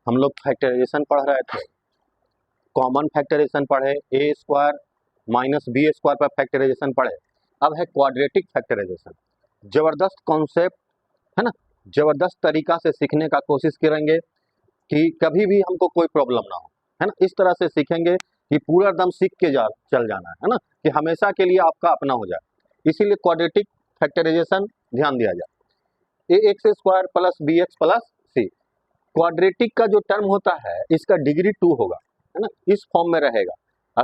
हम लोग फैक्टराइजेशन पढ़ रहे थे, कॉमन फैक्टराइजेशन पढ़े, ए स्क्वायर माइनस बी स्क्वायर पर फैक्टराइजेशन पढ़े। अब है क्वाड्रेटिक फैक्टराइजेशन। जबरदस्त कॉन्सेप्ट है ना, जबरदस्त तरीका से सीखने का कोशिश करेंगे कि कभी भी हमको कोई प्रॉब्लम ना हो, है ना। इस तरह से सीखेंगे कि पूरा एकदम सीख के चल जाना है ना, कि हमेशा के लिए आपका अपना हो जाए। इसीलिए क्वाड्रेटिक फैक्टराइजेशन ध्यान दिया जाए। A X square plus B X plus C, quadratic का जो टर्म होता है इसका डिग्री 2 होगा, है ना। इस फॉर्म में रहेगा,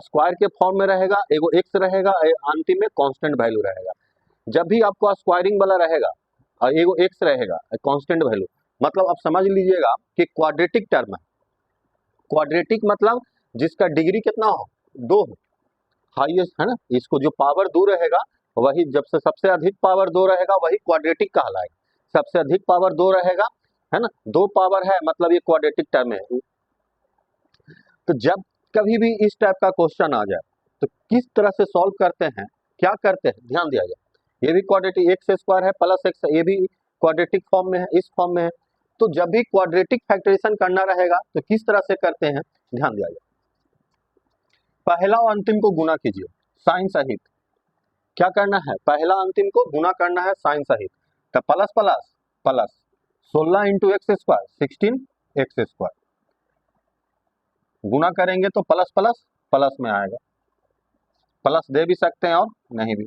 स्क्वायर के फॉर्म में रहेगा, एगो एक्स रहेगा, अंतिम में कांस्टेंट वैल्यू रहेगा। जब भी आपको स्क्वायरिंग वाला रहेगा और एगो एक्स रहेगा कांस्टेंट वैल्यू, मतलब आप समझ लीजिएगा कि क्वाड्रेटिक टर्म है। क्वाड्रेटिक मतलब जिसका डिग्री कितना हो, 2 हो, हाईएस्ट, है ना। इसको जो पावर 2 रहेगा वही, जब से सबसे अधिक पावर 2 रहेगा वही क्वाड्रेटिक कहलाएगा। सबसे अधिक पावर 2 रहेगा, है ना, 2 पावर है मतलब ये क्वाड्रेटिक टर्म है। तो जब कभी भी इस टाइप का क्वेश्चन आ जाए तो किस तरह से सॉल्व करते हैं, क्या करते हैं, ध्यान दिया जाए। ये भी क्वाड्रेटिक एक्स स्क्वायर है प्लस एक्स, ये भी क्वाड्रेटिक फॉर्म में है, इस फॉर्म में है। तो जब भी क्वाड्रेटिक फैक्टराइजेशन करना रहेगा तो किस तरह से करते हैं, ध्यान दिया जाए। पहला और अंतिम को गुना कीजिए साइन सहित। क्या करना है, पहला अंतिम को गुना करना है साइन सहित। तो plus plus plus 16 into X square 16 X square, गुना करेंगे तो प्लस प्लस प्लस में आएगा। प्लस दे भी सकते हैं और नहीं भी।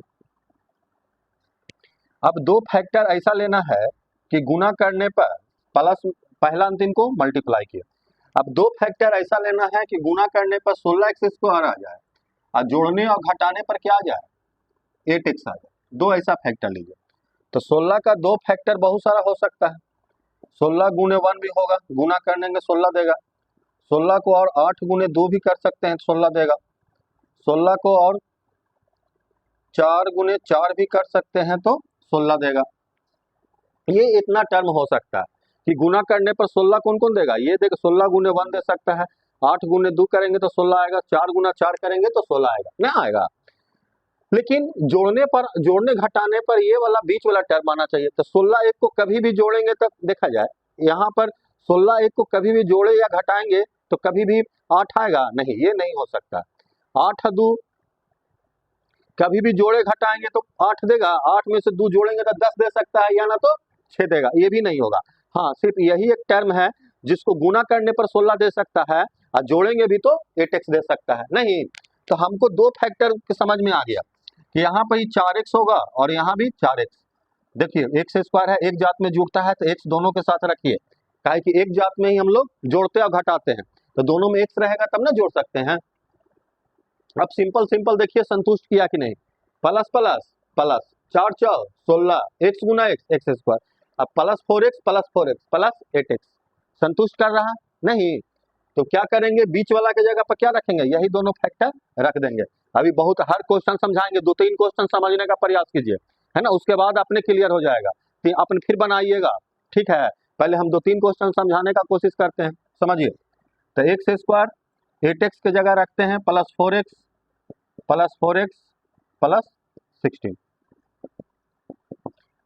अब दो फैक्टर ऐसा लेना है कि गुना करने पर प्लस पहला अंतिम को मल्टीप्लाई किया। अब दो फैक्टर ऐसा लेना है कि गुना करने पर 16 एक्स स्क्वायर आ जाए और जोड़ने और घटाने पर क्या आ जाए, 8 एक्स आ जाए। दो ऐसा फैक्टर लीजिए। तो 16 का दो फैक्टर बहुत सारा हो सकता है। 16 गुने 1 भी होगा, गुना करने में 16 देगा। 16 को और 8 गुने 2 भी कर सकते हैं, 16 देगा। 16 को और 4 गुने 4 भी कर सकते हैं तो 16 देगा। ये इतना टर्म हो सकता है कि गुना करने पर 16 कौन कौन देगा, ये देगा 16 गुने 1 दे सकता है, 8 गुने 2 करेंगे तो 16 आएगा, 4 गुना 4 करेंगे तो 16 आएगा, नहीं आएगा। लेकिन जोड़ने पर, जोड़ने घटाने पर ये वाला बीच वाला टर्म आना चाहिए। तो 16 एक को कभी भी जोड़ेंगे तब देखा जाए, यहाँ पर 16 एक को कभी भी जोड़े या घटाएंगे तो कभी भी 8 आएगा, नहीं, ये नहीं हो सकता। 8 2 कभी भी जोड़े घटाएंगे तो 8 देगा, 8 में से 2 जोड़ेंगे तो 10 दे सकता है, या ना तो 6 देगा, ये भी नहीं होगा। हाँ, सिर्फ यही एक टर्म है जिसको गुना करने पर 16 दे सकता है और जोड़ेंगे भी तो 8x दे सकता है। नहीं, तो हमको दो फैक्टर के समझ में आ गया कि यहाँ पर 4x होगा और यहाँ भी 4x। देखिए एक्स स्क्वायर है, एक जात में जुड़ता है तो एक्स दोनों के साथ रखिए, काहे कि एक जात में ही हम लोग जोड़ते और घटाते हैं, तो दोनों में एक्स रहेगा तब ना जोड़ सकते हैं। अब सिंपल सिंपल देखिए संतुष्ट किया कि नहीं, प्लस प्लस प्लस 4 4 16 एक्स गुना एक्स एक्स स्क्वायर, अब प्लस 4x प्लस 8x संतुष्ट कर रहा नहीं, तो क्या करेंगे, बीच वाला के जगह पर क्या रखेंगे, यही दोनों फैक्टर रख देंगे। अभी बहुत हर क्वेश्चन समझाएंगे, 2-3 क्वेश्चन समझने का प्रयास कीजिए, है ना, उसके बाद अपने क्लियर हो जाएगा, अपने फिर बनाइएगा, ठीक है। पहले हम 2-3 क्वेश्चन समझाने का कोशिश करते हैं, समझिए। तो एक्स स्क्वायर 8x के जगह रखते हैं प्लस 4x प्लस 16।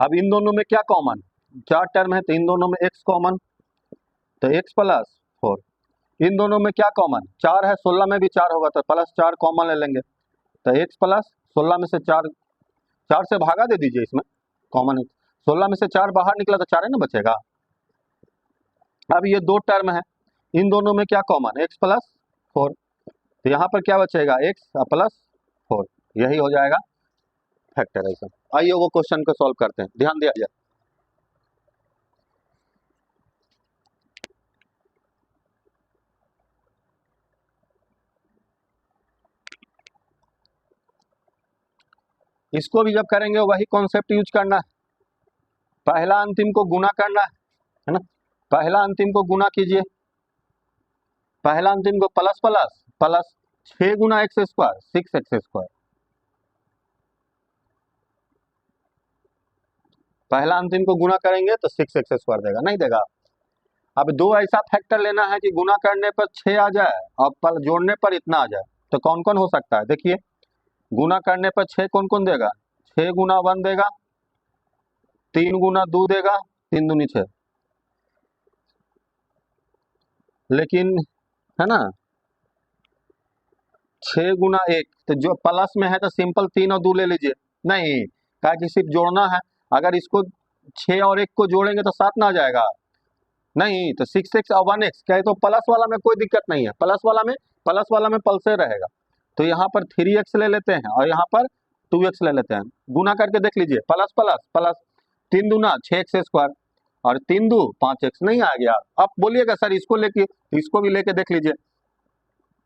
अब इन दोनों में क्या कॉमन, 4 टर्म है तो इन दोनों में x कॉमन, तो x प्लस 4। इन दोनों में क्या कॉमन, 4 है, 16 में भी 4 होगा तो प्लस 4 कॉमन ले लेंगे, तो x प्लस 16 में से 4 से भागा दे दीजिए, इसमें कॉमन है, 16 में से 4 बाहर निकला तो 4 है ना बचेगा। अब ये दो टर्म है, इन दोनों में क्या कॉमन, x प्लस 4, तो यहाँ पर क्या बचेगा, x प्लस 4, यही हो जाएगा फैक्टराइजेशन। आइए वो क्वेश्चन को सॉल्व करते हैं, ध्यान दिया जाए। इसको भी जब करेंगे वही कॉन्सेप्ट यूज करना है, पहला अंतिम को गुना करना है ना। पहला अंतिम को गुना कीजिए, पहला अंतिम को प्लस प्लस प्लस 6 गुना एक्स स्क्वायर 6 एक्स स्क्वायर, पहला अंतिम को गुना करेंगे तो 6 एक्स स्क्वायर देगा, नहीं देगा। अब दो ऐसा फैक्टर लेना है कि गुना करने पर 6 आ जाए और जोड़ने पर इतना आ जाए, तो कौन कौन हो सकता है, देखिए गुना करने पर 6 कौन कौन देगा, 6 गुना 1 देगा, 3 गुना 2 देगा, 3 दूनी 6, लेकिन है ना 6 गुना 1, तो जो प्लस में है तो सिंपल 3 और 2 ले लीजिए। नहीं, कहा कि सिर्फ जोड़ना है, अगर इसको 6 और 1 को जोड़ेंगे तो 7 ना आ जाएगा। नहीं, तो 6x और 1x कहे तो प्लस वाला में कोई दिक्कत नहीं है, प्लस वाला में पल्से रहेगा। तो यहाँ पर 3x ले लेते हैं और यहाँ पर 2x ले लेते हैं, गुना करके देख लीजिए, प्लस प्लस प्लस 3 दूना 6x² और 3 दू 5x, नहीं आ गया। अब बोलिएगा सर इसको लेके, इसको भी लेके देख लीजिए।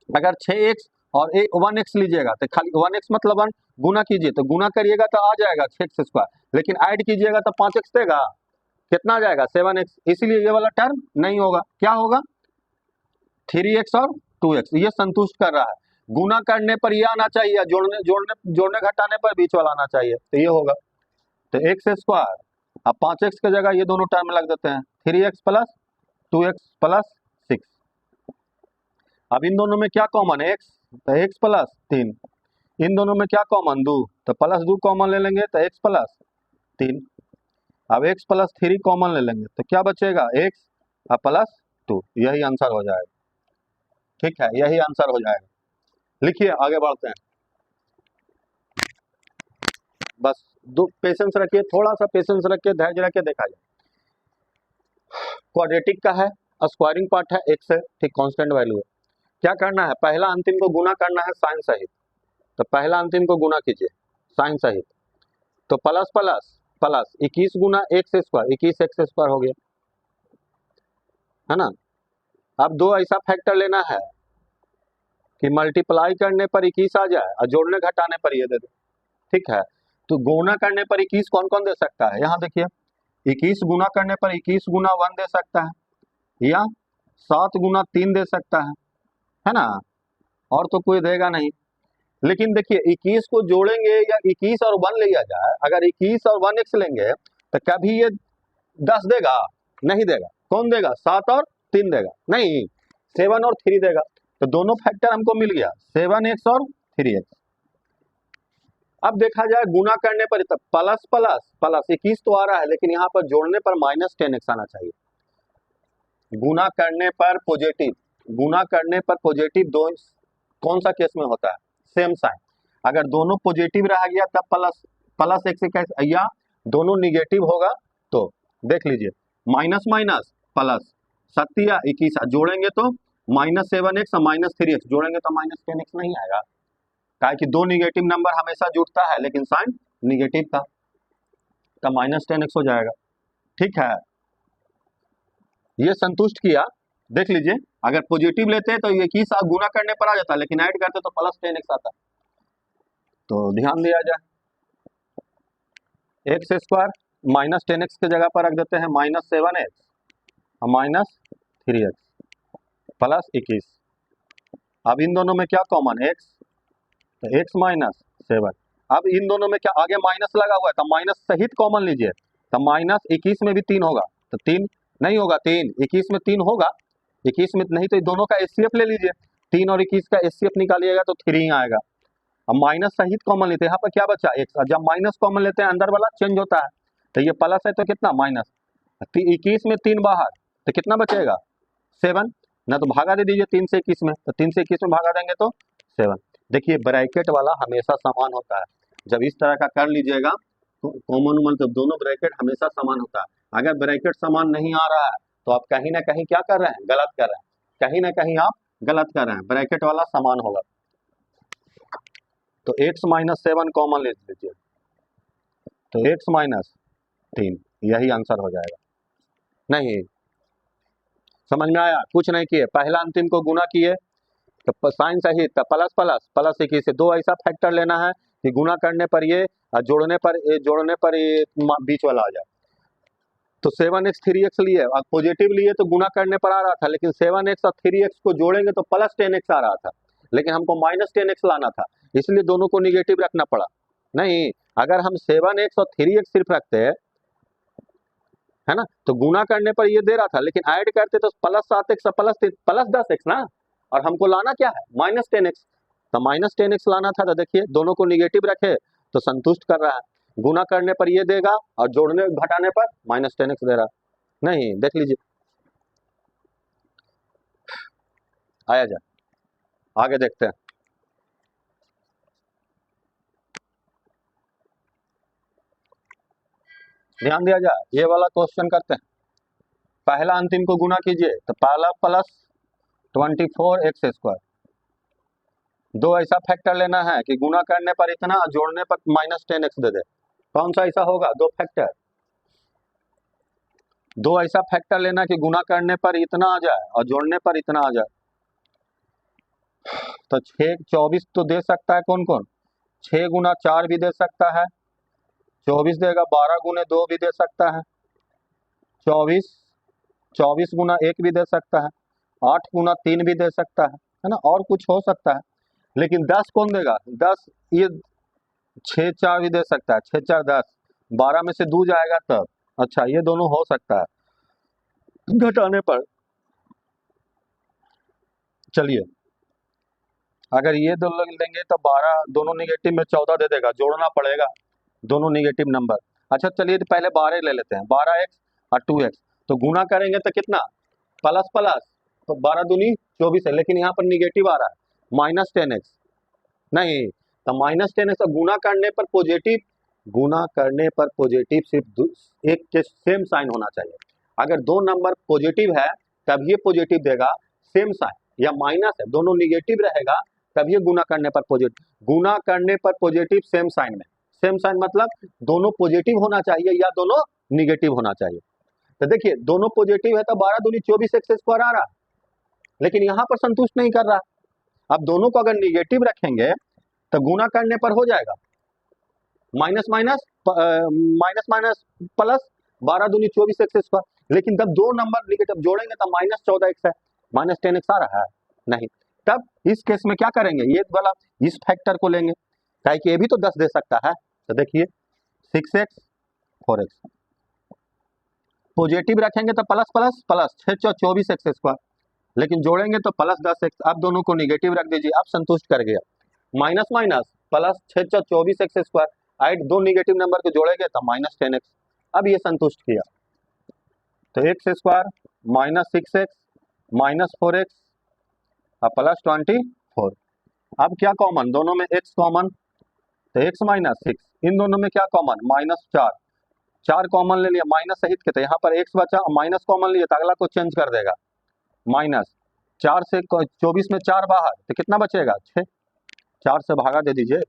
अगर 6x और 1x लीजिएगा तो खाली 1x मतलब 1 गुना कीजिए, तो गुना करिएगा तो आ जाएगा 6x², लेकिन ऐड कीजिएगा तो 5x देगा, कितना आ जाएगा 7x। इसीलिए ये वाला टर्म नहीं होगा, क्या होगा 3x और 2x, ये संतुष्ट कर रहा है। गुना करने पर ये आना चाहिए, जोड़ने जोड़ने जोड़ने घटाने पर बीच वाला आना चाहिए, तो ये होगा। तो x², अब 5x की जगह ये दोनों टर्म लग देते हैं, 3x प्लस 2x प्लस 6। अब इन दोनों में क्या कॉमन है x, तो x प्लस 3, इन दोनों में क्या कॉमन 2, तो प्लस 2 कॉमन ले लेंगे तो x प्लस 3। अब x प्लस 3 कॉमन ले लेंगे तो क्या बचेगा x और प्लस 2, यही आंसर हो जाएगा। ठीक है, यही आंसर हो जाएगा। लिखिए आगे बढ़ते हैं, बस दो पेशेंस रखिए, थोड़ा सा पेशेंस रखिए, धैर्य रखिए, देखा जाए। क्वाड्रेटिक का है, स्क्वायरिंग पार्ट है, x है, ठीक, कांस्टेंट वैल्यू है। क्या करना है, पहला अंतिम को गुना करना है साइन सहित, तो पहला अंतिम को गुना कीजिए साइन सहित, तो प्लस प्लस प्लस 21 गुना x² 21x² हो गया, है ना। अब दो ऐसा फैक्टर लेना है कि मल्टीप्लाई करने पर 21 आ जाए और जोड़ने घटाने पर ये दे दो, ठीक है। तो गुना करने पर 21 कौन कौन दे सकता है, यहाँ देखिए 21 गुना करने पर 21 गुना 1 दे सकता है, या 7 गुना 3 दे सकता है ना, और तो कोई देगा नहीं। लेकिन देखिए 21 को जोड़ेंगे या 21 और 1 लिया जाए, अगर 21 और 1x लेंगे तो कभी ये 10 देगा, नहीं देगा। कौन देगा, 7 और 3 देगा, नहीं 7 और 3 देगा। तो दोनों फैक्टर हमको मिल गया, 7x और 3x। अब देखा जाए गुना करने पर, तो प्लस प्लस प्लस 21 तो आ रहा है, लेकिन यहाँ पर जोड़ने पर -10x आना चाहिए। गुना करने पर पॉजिटिव, गुना करने पर पॉजिटिव दो कौन सा केस में होता है, सेम साइन। अगर दोनों पॉजिटिव रह गया तब प्लस प्लस x, या दोनों निगेटिव होगा तो देख लीजिए, माइनस माइनस प्लस 7 या 21 जोड़ेंगे तो -7x और -3x, जोड़ेंगे तो -10x नहीं आएगा, क्या कि दो निगेटिव नंबर हमेशा जुड़ता है, लेकिन साइन निगेटिव था, तो -10x हो जाएगा। ठीक है, ये संतुष्ट किया। देख लीजिए, अगर पॉजिटिव लेते हैं तो 21 गुना करने पर आ जाता है, लेकिन ऐड करते तो +10x आता है। तो ध्यान दिया जाए, x² -10x की जगह पर रख देते हैं -7x और -3x प्लस 21। अब इन दोनों में क्या कॉमन, x, तो x -7। अब इन दोनों में क्या आगे माइनस लगा हुआ है, तो माइनस सहित कॉमन लीजिए, तो -21 में भी 3 होगा, तो 3 नहीं होगा, 3 21 में 3 होगा, 21 में नहीं, तो दोनों का HCF ले लीजिए, 3 और 21 का HCF निकालिएगा तो 3 ही आएगा। अब माइनस सहित कॉमन लेते हैं, यहाँ पर क्या बचा x, जब माइनस कॉमन लेते हैं अंदर वाला चेंज होता है, तो ये प्लस है तो कितना माइनस, 21 में 3 बाहर, तो कितना बचेगा 7, ना तो भागा दे दीजिए 3 से 21 में, तो 3 से 21 में भागा देंगे तो 7। देखिए ब्रैकेट वाला हमेशा समान होता है, जब इस तरह का कर लीजिएगा कॉमन मतलब दोनों ब्रैकेट हमेशा समान होता है। अगर ब्रैकेट समान नहीं आ रहा है तो आप कहीं ना कहीं क्या कर रहे हैं, गलत कर रहे हैं, कहीं ना कहीं आप गलत कर रहे हैं, ब्रैकेट वाला समान होगा। तो x -7 कॉमन ले लीजिए, तो x -3, यही आंसर हो जाएगा। नहीं समझ में आया, कुछ नहीं किए, पहला अंतिम को गुना किए तो साइन सहित, तो प्लस प्लस प्लस 21 से दो ऐसा फैक्टर लेना है कि गुना करने पर ये और जोड़ने पर ये बीच वाला आ जाए। तो 7x 3x लिए और पॉजिटिव लिए तो गुना करने पर आ रहा था, लेकिन 7x और 3x को जोड़ेंगे तो +10x आ रहा था, लेकिन हमको -10x लाना था, इसलिए दोनों को निगेटिव रखना पड़ा। नहीं, अगर हम 7x और 3x सिर्फ रखते हैं, है ना, तो गुना करने पर ये दे रहा था, लेकिन ऐड करते तो +7x +10x ना, और हमको लाना क्या है -10x, तो -10x लाना था। तो देखिए दोनों को निगेटिव रखे तो संतुष्ट कर रहा है, गुना करने पर ये देगा और जोड़ने घटाने पर -10x दे रहा। नहीं देख लीजिए, आया जाए, आगे देखते हैं। ध्यान दिया जाए, ये वाला क्वेश्चन करते हैं। पहला अंतिम को गुना कीजिए तो पहला प्लस 24x²। दो ऐसा फैक्टर लेना है कि गुना करने पर इतना, जोड़ने पर -10x दे दे। कौन सा ऐसा होगा? दो फैक्टर, दो ऐसा फैक्टर लेना कि गुना करने पर इतना आ जाए और जोड़ने पर इतना आ जाए। तो 6 24 तो दे सकता है कौन कौन? 6 गुना 4 भी दे सकता है, 24 देगा। 12 गुने 2 भी दे सकता है, 24 गुना 1 भी दे सकता है, 8 गुना 3 भी दे सकता है ना, और कुछ हो सकता है। लेकिन 10 कौन देगा? 10 ये 6 4 भी दे सकता है, 6 4 10, 12 में से 2 जाएगा तब। अच्छा, ये दोनों हो सकता है घटाने पर। चलिए, अगर ये दो लोग लेंगे तो 12, दोनों निगेटिव में 14 दे देगा, जोड़ना पड़ेगा दोनों निगेटिव नंबर। अच्छा चलिए, तो पहले 12 ले लेते हैं, 12x और 2x। तो गुना करेंगे तो कितना? प्लस प्लस, तो 12 दूनी 24 है, लेकिन यहाँ पर निगेटिव आ रहा है -10x। नहीं, तो -10x तो गुना करने पर पॉजिटिव, गुना करने पर पॉजिटिव सिर्फ एक के सेम साइन होना चाहिए। अगर दो नंबर पॉजिटिव है तब ये पॉजिटिव देगा सेम साइन, या माइनस है दोनों निगेटिव रहेगा तब ये गुना करने पर पॉजिटिव। गुना करने पर पॉजिटिव सेम साइन में, सेम साइन मतलब दोनों पॉजिटिव होना चाहिए या दोनों निगेटिव होना चाहिए। तो देखिए, दोनों पॉजिटिव है तो 12 दूनी 24x² आ रहा है, लेकिन यहाँ पर संतुष्ट नहीं कर रहा। अब दोनों को अगर निगेटिव रखेंगे तो गुना करने पर हो जाएगा माइनस माइनस माइनस प्लस, 12 दूनी 24x²। लेकिन जब दो नंबर निगेटिव जोड़ेंगे तो -14x है, -10x आ रहा है नहीं। तब इस केस में क्या करेंगे? ये वाला इस फैक्टर को लेंगे, ताकि कि ये भी तो 10 दे सकता है। तो देखिए 6x 4x, पॉजिटिव रखेंगे तो प्लस प्लस प्लस 6 24x², लेकिन जोड़ेंगे तो प्लस 10x। अब दोनों को निगेटिव रख दीजिए, अब संतुष्ट कर गया। Minus minus plus 6 24x², add दो निगेटिव नंबर को जोड़ेंगे तो -10x। अब ये संतुष्ट किया, तो x² -6x -4x और प्लस 24। अब क्या कॉमन? दोनों में x कॉमन, तो x -6, इन दोनों में क्या कॉमन? -4, 4 कॉमन ले लिया, माइनस सहित के, तो यहाँ पर x बचा, माइनस कॉमन लिया तो अगला को चेंज कर देगा माइनस। 4 से 24 में 4 बाहर, तो कितना बचेगा? 6। 4 से भागा दे दीजिए,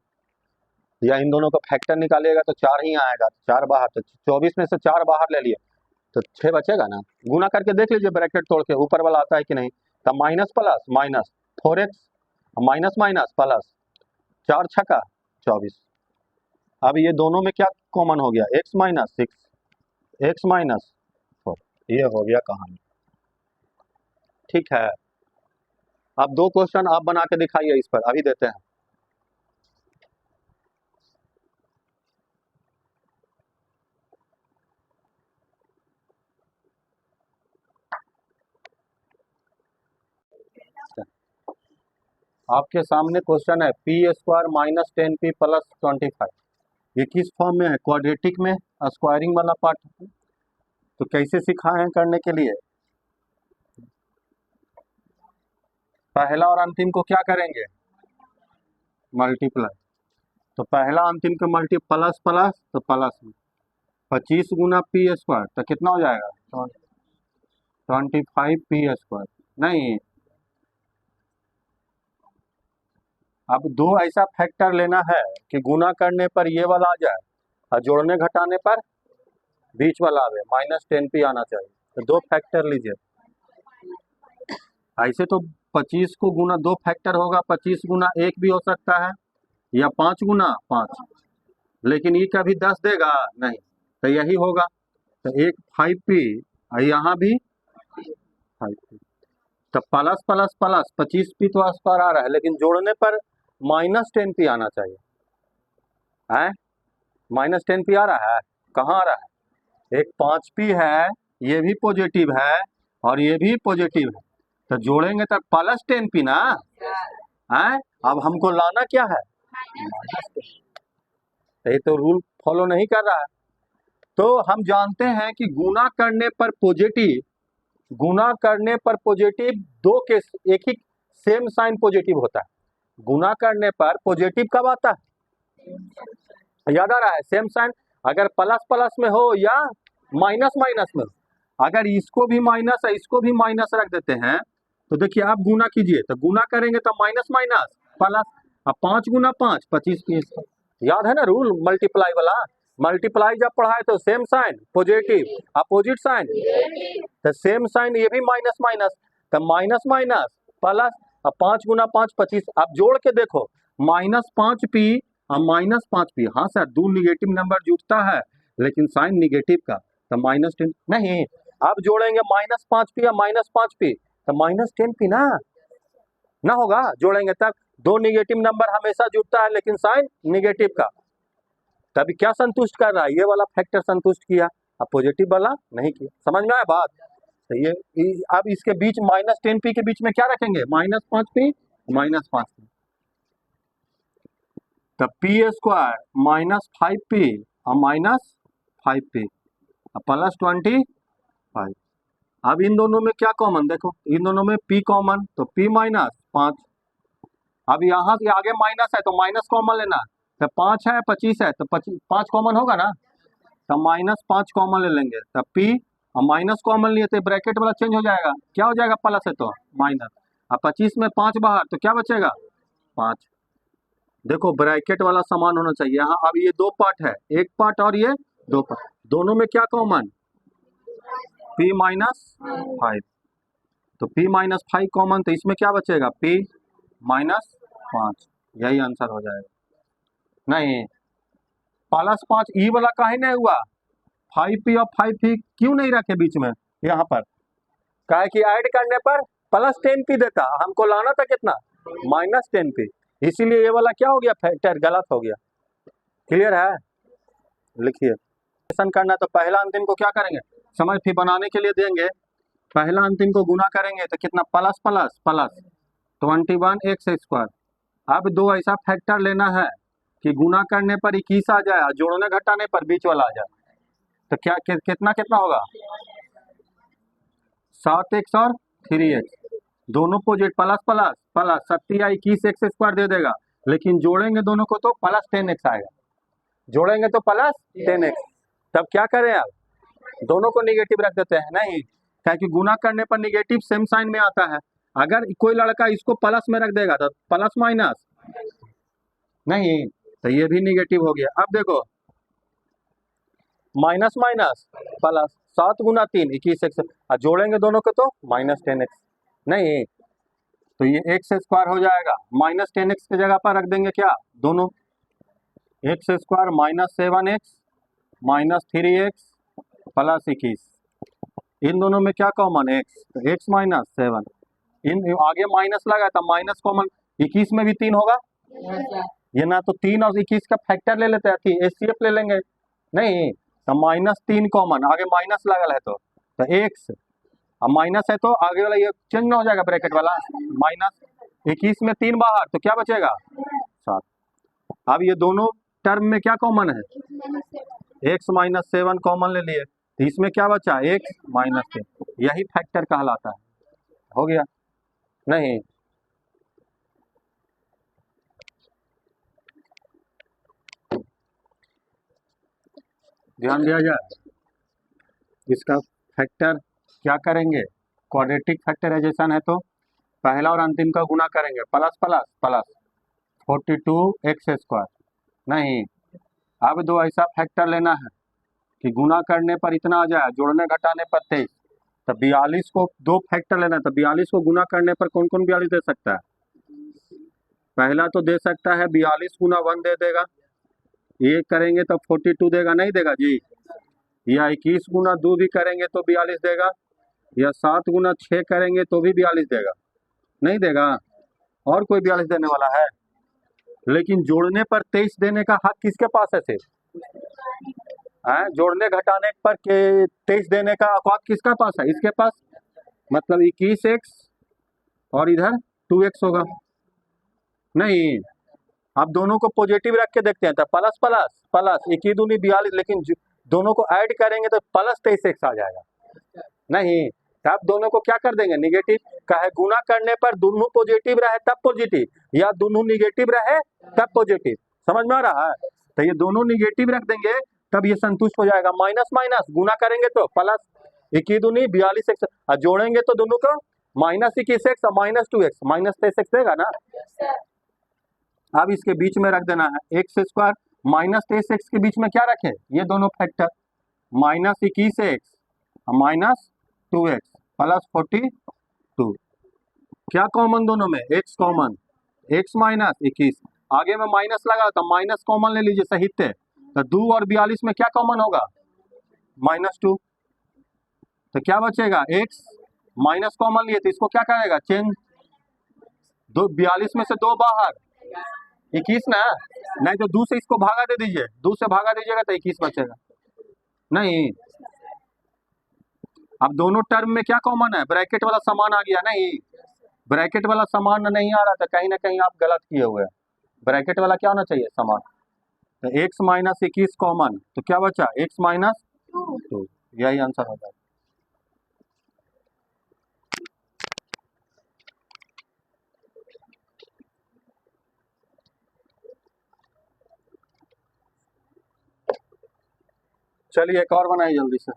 या इन दोनों का फैक्टर निकालिएगा तो 4 ही आएगा, 4 बाहर, तो 24 में से 4 बाहर ले लिए तो 6 बचेगा ना। गुना करके देख लीजिए ब्रैकेट तोड़ के, ऊपर वाला आता है कि नहीं। तो minus plus minus 4x minus minus plus 4 छक्का 24। अब ये दोनों में क्या कॉमन हो गया? x -6 x -4, ये हो गया कहानी। ठीक है, अब दो क्वेश्चन आप बना के दिखाइए इस पर, अभी देते हैं। आपके सामने क्वेश्चन है p² -10p + 25। ये किस फॉर्म में है? क्वाड्रेटिक में, स्क्वायरिंग वाला पार्ट। तो कैसे सिखाए हैं करने के लिए? पहला और अंतिम को क्या करेंगे? मल्टीप्लाई। तो पहला अंतिम को मल्टी प्लस प्लस, तो प्लस में 25 गुना p² तो कितना हो जाएगा? 25p²। नहीं, अब दो ऐसा फैक्टर लेना है कि गुना करने पर ये वाला आ जाए और जोड़ने घटाने पर बीच वाला आवे, -10p आना चाहिए। तो दो फैक्टर लीजिए, ऐसे तो 25 को गुना दो फैक्टर होगा, 25 गुना 1 भी हो सकता है, या 5 गुना 5, लेकिन ये कभी 10 देगा नहीं, तो यही होगा। तो एक 5p, यहाँ भी 5p, तो प्लस प्लस प्लस 25p तो आस पार आ रहा है, लेकिन जोड़ने पर -10p आना चाहिए है। -10p आ रहा है, कहाँ आ रहा है? एक 5p है, ये भी पॉजिटिव है और ये भी पॉजिटिव है, तो जोड़ेंगे तो +10p ना है। अब हमको लाना क्या है? ये तो रूल फॉलो नहीं कर रहा है। तो हम जानते हैं कि गुना करने पर पॉजिटिव, गुना करने पर पॉजिटिव दो के एक ही सेम साइन पॉजिटिव होता है, गुना करने पर पॉजिटिव कब आता है, याद आ रहा है, सेम साइन अगर प्लस प्लस में हो या माइनस माइनस में हो। अगर इसको भी माइनस है इसको भी माइनस रख देते हैं तो देखिए आप गुना कीजिए, तो गुना करेंगे तो माइनस माइनस प्लस, अब 5 गुना 5 25 30, याद है ना रूल मल्टीप्लाई वाला, मल्टीप्लाई जब पढ़ाए तो same sign positive, opposite sign, तो सेम साइन ये भी माइनस माइनस, तो माइनस माइनस प्लस, अब 5 गुना 5 25, अब जोड़ के देखो -5p और -5p, हाँ सर दो निगेटिव नंबर जुटता है लेकिन साइन निगेटिव का, तो -10 नहीं, अब जोड़ेंगे -5p या -5p तो -10p ना होगा, जोड़ेंगे तब दो निगेटिव नंबर हमेशा जुटता है लेकिन साइन निगेटिव का, तभी क्या संतुष्ट कर रहा है, ये वाला फैक्टर संतुष्ट किया, अब पॉजिटिव वाला नहीं किया, समझ में आया बात। तो ये अब इसके बीच -10p के बीच में क्या रखेंगे, -5p -5p, तब p² -5p और -5p +25। अब इन दोनों में क्या कॉमन, देखो इन दोनों में p कॉमन, तो p -5, अब यहाँ से आगे माइनस है तो माइनस कॉमन लेना, तो 5 है 25 है तो 5 कॉमन होगा ना, तो -5 कॉमन ले लेंगे, तब p और माइनस कॉमन लिए तो ब्रैकेट वाला चेंज हो जाएगा, क्या हो जाएगा, प्लस है तो माइनस, अब 25 में 5 बाहर तो क्या बचेगा 5, देखो ब्रैकेट वाला समान होना चाहिए यहाँ। अब ये दो पार्ट है, एक पार्ट और ये दो पार्ट, दोनों में क्या कॉमन, p -5, तो p -5 कॉमन, तो इसमें क्या बचेगा p -5, यही आंसर हो जाएगा। नहीं +5 ई वाला काहे नहीं हुआ, 5p और 5p क्यों नहीं रखे बीच में, यहाँ पर काहे कि ऐड करने पर +10p देता, हमको लाना था कितना -10p, इसीलिए ये वाला क्या हो गया, फैक्टर गलत हो गया। क्लियर है, लिखिए करना, तो पहला अंतिम को क्या करेंगे, समझ फिर बनाने के लिए देंगे, पहला अंतिम को गुना करेंगे तो कितना प्लस प्लस प्लस 21x²। अब दो ऐसा फैक्टर लेना है कि गुना करने पर 21 आ जाए, जोड़ने घटाने पर बीच वाला आ जाए, तो क्या कितना कितना होगा, 7x और 3x, दोनों पोजिट प्लस प्लस प्लस 70 या 21x² दे देगा, लेकिन जोड़ेंगे दोनों को तो +10x आएगा, जोड़ेंगे तो +10x, तब क्या करें, अब दोनों को निगेटिव रख देते हैं, नहीं क्या कि गुना करने पर निगेटिव सेम साइन में आता है, अगर कोई लड़का इसको प्लस में रख देगा तो प्लस माइनस, नहीं तो ये भी निगेटिव हो गया। अब देखो माइनस माइनस प्लस, 7 गुना 3 21x, और जोड़ेंगे दोनों को तो -10x, नहीं तो ये x² हो जाएगा, -10x की जगह पर रख देंगे क्या, दोनों x² -7x -3x +21, इन दोनों में क्या कॉमन, x, तो x -7, इन आगे माइनस लगा था, माइनस कॉमन, 21 में भी 3 होगा, ये ना तो 3 और 21 का फैक्टर ले लेते हैं, HCF ले लेंगे, नहीं तो -3 कॉमन, आगे माइनस लगल है तो x, अब माइनस है तो आगे वाला ये चेंज ना हो जाएगा ब्रैकेट वाला, -21 में 3 बाहर तो क्या बचेगा 7। अब ये दोनों टर्म में क्या कॉमन है, x -7 कॉमन ले लिए, तो इसमें क्या बचा x -10, यही फैक्टर कहलाता है, हो गया, नहीं ध्यान दिया जाए, इसका फैक्टर क्या करेंगे, क्वाड्रेटिक फैक्टराइजेशन है तो पहला और अंतिम का गुना करेंगे, प्लस प्लस प्लस 42x², नहीं अब दो ऐसा फैक्टर लेना है कि गुना करने पर इतना आ जाए, जोड़ने घटाने पर 23, तो 42 को दो फैक्टर लेना है, तो 42 को गुना करने पर कौन कौन 42 दे सकता है, पहला तो दे सकता है 42 गुना 1 दे देगा, ये करेंगे तो 42 देगा, नहीं देगा जी, या 21 गुना 2 भी करेंगे तो 42 देगा, या 7 गुना 6 करेंगे तो भी 42 देगा, नहीं देगा, और कोई 42 देने वाला है, लेकिन जोड़ने पर 23 देने का हक किसके पास है, सिर्फ जोड़ने घटाने पर के 23 देने का हक किसका पास है, इसके पास, मतलब 21x और इधर 2x होगा, नहीं अब दोनों को पॉजिटिव रख के देखते हैं, तो प्लस प्लस प्लस 21 दूनी 42, लेकिन दोनों को ऐड करेंगे तो +23x आ जाएगा, नहीं तो आप दोनों को क्या कर देंगे निगेटिव, कहे गुना करने पर दोनों पॉजिटिव रहे तब पॉजिटिव या दोनों निगेटिव रहे तब पॉजिटिव, समझ में आ रहा है? तो ये दोनों निगेटिव रख देंगे तब ये संतुष्ट हो जाएगा। माइनस माइनस गुना करेंगे तो प्लस 21 दूनी 42x, और जोड़ेंगे तो दोनों को -21x और -2x, -23x देगा ना। अब इसके बीच में रख देना है x स्क्वायर -23x के बीच में क्या रखें, ये दोनों फैक्टर -21x -2x प्लस 42, क्या कॉमन दोनों में, x कॉमन, x -21, आगे में माइनस लगा तो माइनस कॉमन ले लीजिए सहित, तो 2 और 42 में क्या कॉमन होगा, -2, तो क्या बचेगा x, माइनस कॉमन लिए तो इसको क्या करेगा चेंज, 42 में से 2 बाहर 21 ना, नहीं तो 2 से इसको भागा दे दीजिए, 2 से भागा दीजिएगा तो 21 बचेगा नहीं। अब दोनों टर्म में क्या कॉमन है, ब्रैकेट वाला समान आ गया, नहीं ब्रैकेट वाला समान नहीं आ रहा था, कहीं ना कहीं आप गलत किए हुए हैं, ब्रैकेट वाला क्या होना चाहिए समान, तो x -21 कॉमन, तो क्या बचा x -2, यही आंसर होता है। चलिए एक और बनाइए जल्दी से,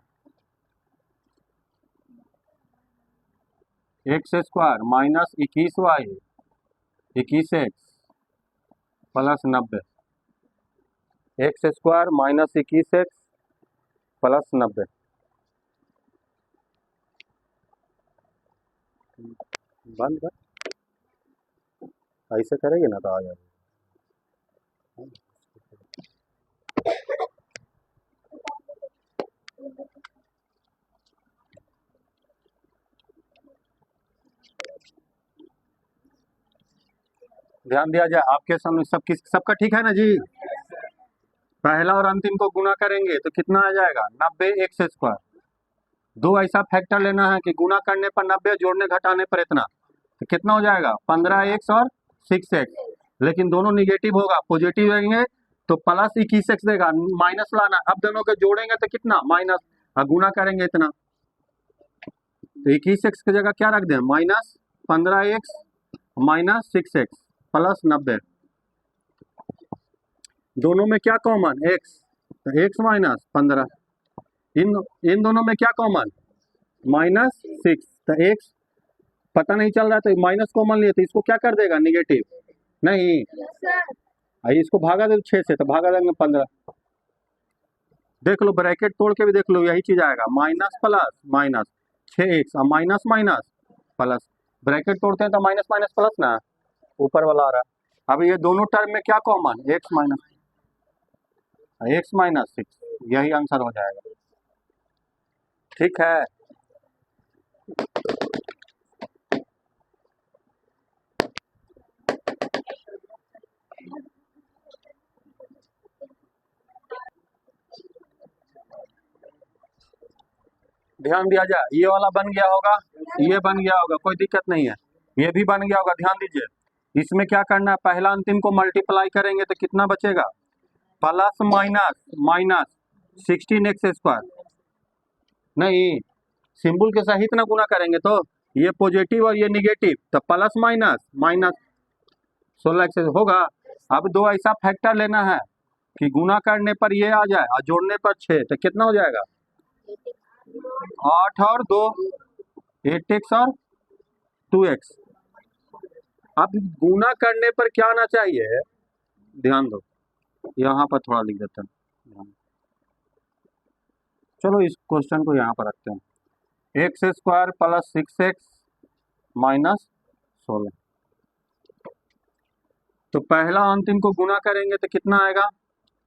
x square -21y 21x plus 90, x square -21x plus 90, बंद कर, ऐसे करेंगे ना तो आ जाएगा। ध्यान दिया जाए आपके सामने, सबका ठीक है ना जी। पहला और अंतिम को गुना करेंगे तो कितना आ जाएगा 90x स्क्वायर, दो ऐसा फैक्टर लेना है कि गुना करने पर 90, जोड़ने घटाने पर इतना, तो कितना हो जाएगा 15x और 6x, लेकिन दोनों निगेटिव होगा, पॉजिटिव रहेंगे तो प्लस 21x देगा, माइनस लाना, अब दोनों को जोड़ेंगे तो कितना माइनस, और गुना करेंगे इतना, तो 21x की जगह क्या रख दें -15x -6x प्लस 90, दोनों में क्या कॉमन x, तो x -15, इन दोनों में क्या कॉमन -6, तो x पता नहीं चल रहा तो माइनस कॉमन लिए तो इसको क्या कर देगा निगेटिव, नहीं इसको भागा दे 6 से, तो भागा देंगे 15, देख लो ब्रैकेट तोड़ के भी देख लो, यही चीज आएगा माइनस प्लस माइनस 6x और माइनस माइनस प्लस, ब्रैकेट तोड़ते हैं तो माइनस माइनस प्लस ना, ऊपर वाला आ रहा है। अब ये दोनों टर्म में क्या कॉमन, x -6, यही आंसर हो जाएगा, ठीक है। ध्यान दिया जाए, ये वाला बन गया होगा, ये बन गया होगा, कोई दिक्कत नहीं है, ये भी बन गया होगा, ध्यान दीजिए। इसमें क्या करना है, पहला अंतिम को मल्टीप्लाई करेंगे तो कितना बचेगा, प्लस माइनस 16x स्क्वायर, नहीं सिंबल के सहित ना गुना करेंगे तो ये पॉजिटिव और ये निगेटिव, तो प्लस माइनस 16x होगा। अब दो ऐसा फैक्टर लेना है कि गुना करने पर ये आ जाए और जोड़ने पर 6, तो कितना हो जाएगा 8 और 2 8x और 2x। अब गुना करने पर क्या आना चाहिए, ध्यान दो, यहाँ पर थोड़ा लिख देते हैं, चलो इस क्वेश्चन को यहाँ पर रखते हैं, x square plus 6x minus 16, तो पहला अंतिम को गुना करेंगे तो कितना आएगा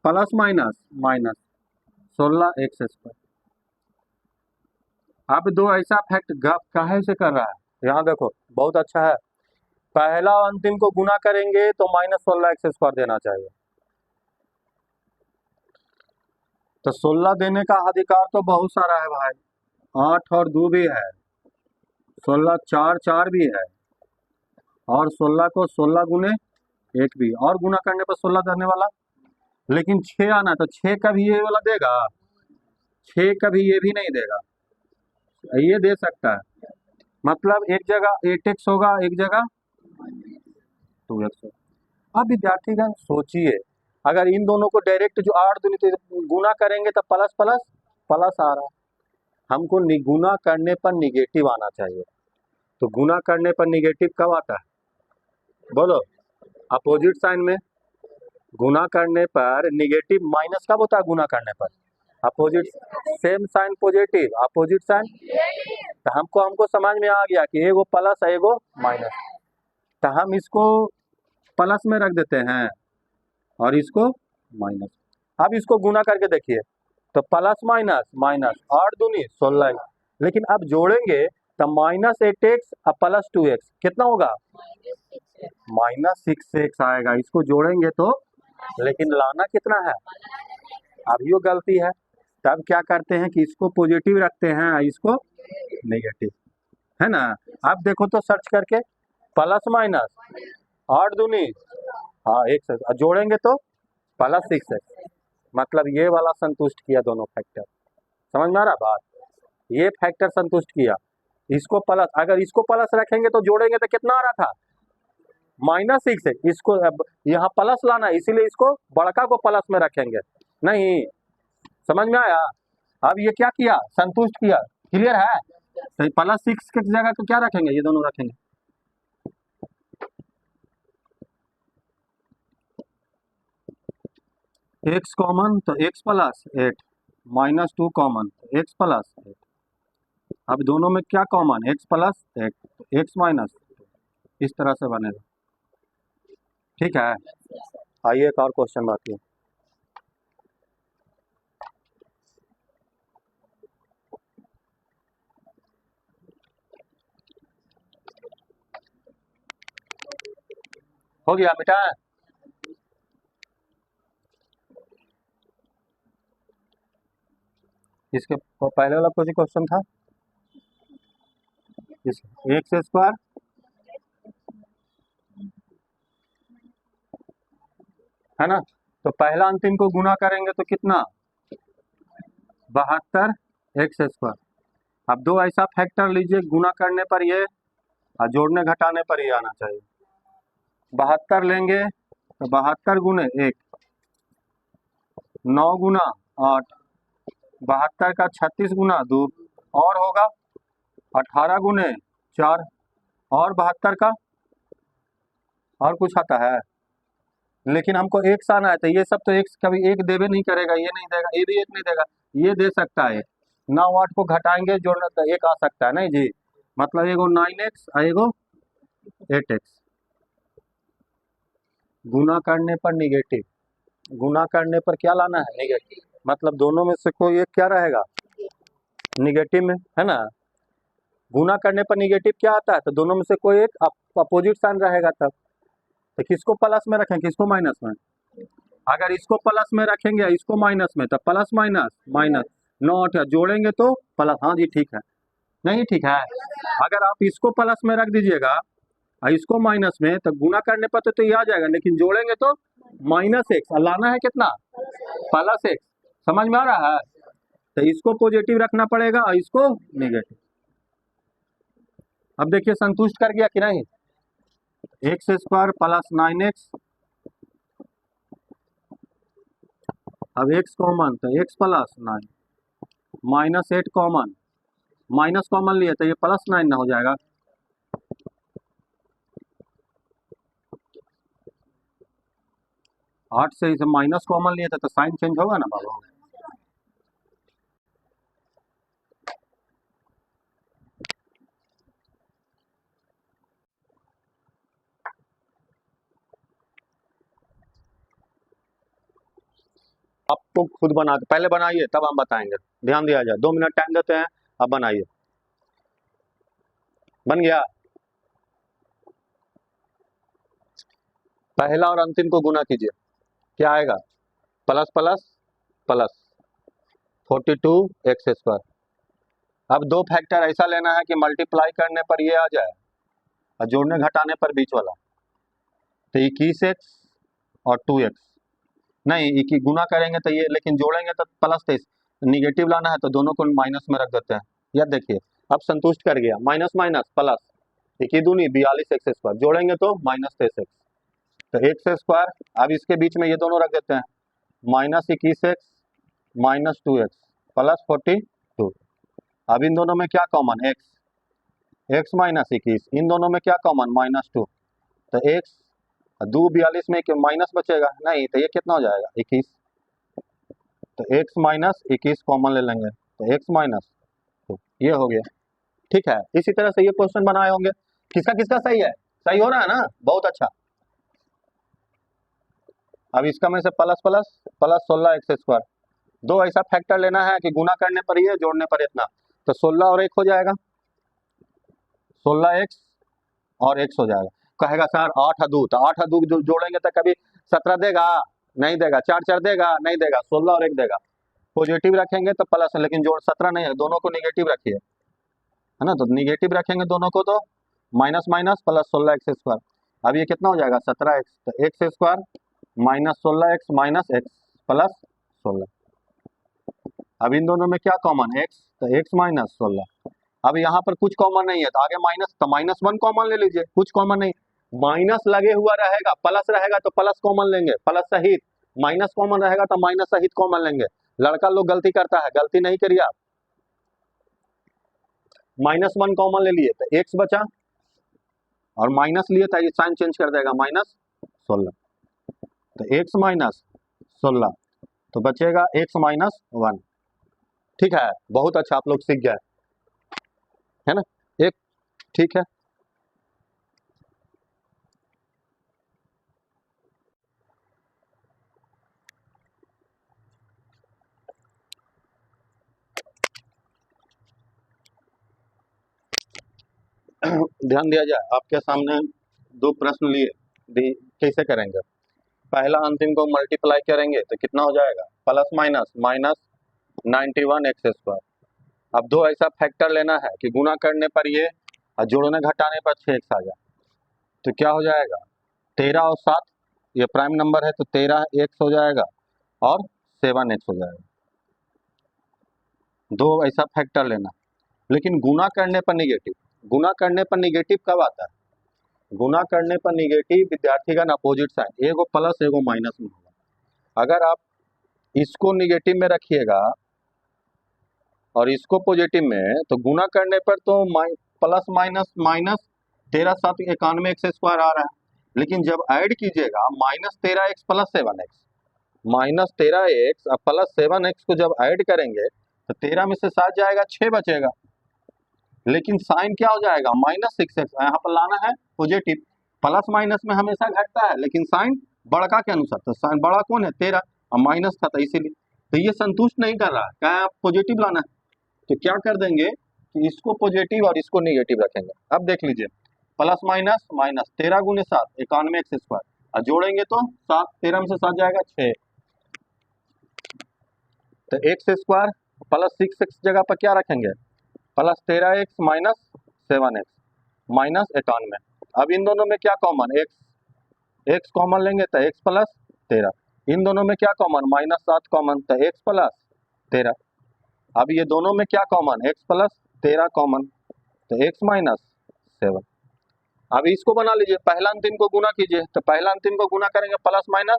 प्लस माइनस 16x स्क्वायर। अब दो ऐसा फैक्ट काहे से कर रहा है, यहाँ देखो बहुत अच्छा है, पहला अंतिम को गुना करेंगे तो -16x स्क्वायर देना चाहिए, तो 16 देने का अधिकार तो बहुत सारा है भाई, 8 और 2 भी है, 16 4 भी है, और 16 को 16 गुने 1 भी, और गुना करने पर 16 देने वाला, लेकिन 6 आना, तो 6 कभी ये वाला देगा, 6 कभी ये भी नहीं देगा, ये दे सकता है, मतलब एक जगह 8x होगा, एक जगह 2x होगा। अब विद्यार्थीगण सोचिए, अगर इन दोनों को डायरेक्ट जो 8 दूनी गुना करेंगे तो प्लस प्लस प्लस आ रहा है, हमको गुना करने पर निगेटिव आना चाहिए। तो गुना करने पर निगेटिव कब आता है, बोलो? अपोजिट साइन में। गुना करने पर निगेटिव माइनस कब होता है, गुना करने पर? Opposite, same sign positive, opposite sign. तो हमको समझ में आ गया कि एगो प्लस है एगो माइनस, तो हम इसको प्लस में रख देते हैं और इसको माइनस। अब इसको गुना करके देखिए, तो प्लस माइनस माइनस, 8 दूनी 16। लेकिन अब जोड़ेंगे तो -8x और +2x कितना होगा, -6x आएगा। इसको जोड़ेंगे तो, लेकिन लाना कितना है, अब ये गलती है। तब क्या करते हैं कि इसको पॉजिटिव रखते हैं, इसको नेगेटिव, है ना। अब देखो तो सर्च करके, प्लस माइनस 8 दूनी, हाँ 1 जोड़ेंगे तो +6x, मतलब ये वाला संतुष्ट किया दोनों फैक्टर। समझ में आ रहा बात? ये फैक्टर संतुष्ट किया। इसको प्लस, अगर इसको प्लस रखेंगे तो जोड़ेंगे तो कितना आ रहा था, -6x। इसको अब यहाँ प्लस लाना है, इसीलिए इसको बड़का को प्लस में रखेंगे। नहीं, समझ में आया? अब ये क्या किया, संतुष्ट किया। क्लियर है? तो +6 की जगह तो क्या रखेंगे, ये दोनों रखेंगे। x कॉमन तो x +8, -2 कॉमन तो x +8। अब दोनों में क्या कॉमन, x +8 तो x -2, इस तरह से बनेगा। ठीक है, आइए एक और क्वेश्चन बाकी है। हो गया, बेटा? इसके पहले वाला कुछ क्वेश्चन था, x² है ना। तो पहला अंतिम को गुना करेंगे तो कितना, 72x²। अब दो ऐसा फैक्टर लीजिए, गुना करने पर ये और जोड़ने घटाने पर ये आना चाहिए। 72 लेंगे तो 72 गुने 1, 9 गुना 8, 72 का 36 गुना 2, और होगा 18 गुने 4, और 72 का और कुछ आता है, लेकिन हमको x आना है। तो ये सब तो x कभी एक देवे नहीं करेगा, ये नहीं देगा, ये भी एक नहीं देगा, ये दे सकता है। 9 8 को घटाएंगे जोड़ना तो एक आ सकता है, नहीं जी। मतलब एगो 9x और एगो 8x। गुना करने पर निगेटिव, गुना करने पर क्या लाना है, निगेटिव। मतलब दोनों में से कोई एक क्या रहेगा, निगेटिव में, है ना। गुना करने पर निगेटिव क्या आता है, तो दोनों में से कोई एक अपोजिट साइन रहेगा। तब तो किसको प्लस में रखें, किसको माइनस में? अगर इसको प्लस में रखेंगे इसको माइनस में, तो प्लस माइनस माइनस, 9 8 जोड़ेंगे तो प्लस। हाँ जी ठीक है, नहीं ठीक है। अगर आप इसको प्लस में रख दीजिएगा और इसको माइनस में, तो गुना करने पर तो ये आ जाएगा, लेकिन जोड़ेंगे तो -x, लाना है कितना, +x। समझ में आ रहा है? तो इसको पॉजिटिव रखना पड़ेगा और इसको नेगेटिव। अब देखिए संतुष्ट कर गया कि नहीं, x² + 9x। अब x कॉमन तो x + 9, -8 कॉमन, माइनस कॉमन लिए तो ये +9 ना हो जाएगा। आठ से इसे माइनस कॉमन लिए थे तो साइन चेंज होगा ना बाबा। आपको खुद बना के पहले बनाइए तब हम बताएंगे, ध्यान दिया जाए। 2 मिनट टाइम देते हैं, अब बनाइए। बन गया? पहला और अंतिम को गुना कीजिए, क्या आएगा, प्लस प्लस प्लस 42x²। अब दो फैक्टर ऐसा लेना है कि मल्टीप्लाई करने पर ये आ जाए और जोड़ने घटाने पर बीच वाला। तो 21x और 2x, नहीं गुना करेंगे तो ये, लेकिन जोड़ेंगे तो +23, निगेटिव लाना है तो दोनों को माइनस में रख देते हैं। यह देखिए, अब संतुष्ट कर गया, माइनस माइनस प्लस, इक्की दूनी 42x², जोड़ेंगे तो -23x, तो x²। अब इसके बीच में ये दोनों रख देते हैं, -21x -2x प्लस 42। अब इन दोनों में क्या कॉमन, x -21, इन दोनों में क्या कॉमन, -2, तो x 2 42 में माइनस बचेगा नहीं, तो ये कितना हो जाएगा 21, तो x -21 कॉमन ले लेंगे, तो x -2, ये हो गया। ठीक है, इसी तरह से ये क्वेश्चन बनाए होंगे। किसका किसका सही है, सही हो रहा है ना, बहुत अच्छा। अब इसका में से प्लस प्लस प्लस 16x², दो ऐसा फैक्टर लेना है कि गुना करने पर ये जोड़ने पर इतना, तो 16 और 1 हो जाएगा, 16x और x हो जाएगा। कहेगा सर 8 अदू, तो 8 अदू जो जोड़ेंगे तो कभी 17 देगा, नहीं देगा, 4 4 देगा, नहीं देगा, 16 और 1 देगा। पॉजिटिव रखेंगे तो प्लस है, लेकिन जोड़ 17 नहीं है, दोनों को निगेटिव रखिए, है ना, तो निगेटिव रखेंगे दोनों को, तो माइनस माइनस प्लस 16x²। अब ये कितना हो जाएगा 17x, तो x² -16x -x प्लस 16। अब इन दोनों में क्या कॉमन, x, तो x -16। अब यहाँ पर कुछ कॉमन नहीं है, तो आगे माइनस, तो -1 कॉमन ले लीजिए, कुछ कॉमन नहीं, माइनस लगे हुआ रहेगा, प्लस रहेगा तो प्लस कॉमन लेंगे, प्लस सहित, माइनस कॉमन रहेगा तो माइनस सहित कॉमन लेंगे। लड़का लोग गलती करता है, गलती नहीं करिए आप। -1 कॉमन ले लिए तो x बचा, और माइनस लिए तो ये साइन चेंज कर देगा, -16, तो x -16, तो बचेगा x -1। ठीक है, बहुत अच्छा, आप लोग सीख गए, है ना, एक, ठीक है। ध्यान दिया जाए, आपके सामने दो प्रश्न लिए, कैसे करेंगे। पहला अंतिम को मल्टीप्लाई करेंगे तो कितना हो जाएगा, प्लस माइनस -91x²। अब दो ऐसा फैक्टर लेना है कि गुना करने पर ये और जोड़ने घटाने पर 6x आ जाए, तो क्या हो जाएगा 13 और 7, ये प्राइम नंबर है तो 13x हो जाएगा और 7x हो जाएगा। दो ऐसा फैक्टर लेना, लेकिन गुना करने पर निगेटिव, गुना करने पर निगेटिव कब आता है, गुना करने पर निगेटिव विद्यार्थीगण अपोजिट साइन, एगो प्लस एगो माइनस में होगा। अगर आप इसको निगेटिव में रखिएगा और इसको पॉजिटिव में, तो गुना करने पर तो प्लस माइनस माइनस 13 7 91x² आ रहा है, लेकिन जब ऐड कीजिएगा -13x प्लस 7x, -13x और प्लस 7x को जब ऐड करेंगे तो 13 में से 7 जाएगा, 6 बचेगा, लेकिन साइन क्या हो जाएगा -6x। यहाँ पर लाना है पॉजिटिव, प्लस माइनस में हमेशा घटता है, लेकिन साइन बड़का के अनुसार, तो साइन बड़ा कौन है 13 और माइनस था, तो इसीलिए तो ये संतुष्ट नहीं कर रहा है, क्या आप पॉजिटिव लाना है, तो क्या कर देंगे कि इसको पॉजिटिव और इसको निगेटिव रखेंगे। अब देख लीजिए, प्लस माइनस माइनस 13 गुने 7 91x², और जोड़ेंगे तो 7, 13 में से 7 जाएगा 6, तो x² प्लस 6x जगह पर क्या रखेंगे, plus 13x minus 7x minus 91। अब इन दोनों में क्या कॉमन, x कॉमन लेंगे तो x प्लस 13, इन दोनों में क्या कॉमन, -7 कॉमन, तो x प्लस 13। अब ये दोनों में क्या कॉमन, x प्लस 13 कॉमन, तो x -7। अब इसको बना लीजिए, पहला अंतिम को गुना कीजिए, तो पहला अंतिम को गुना करेंगे प्लस माइनस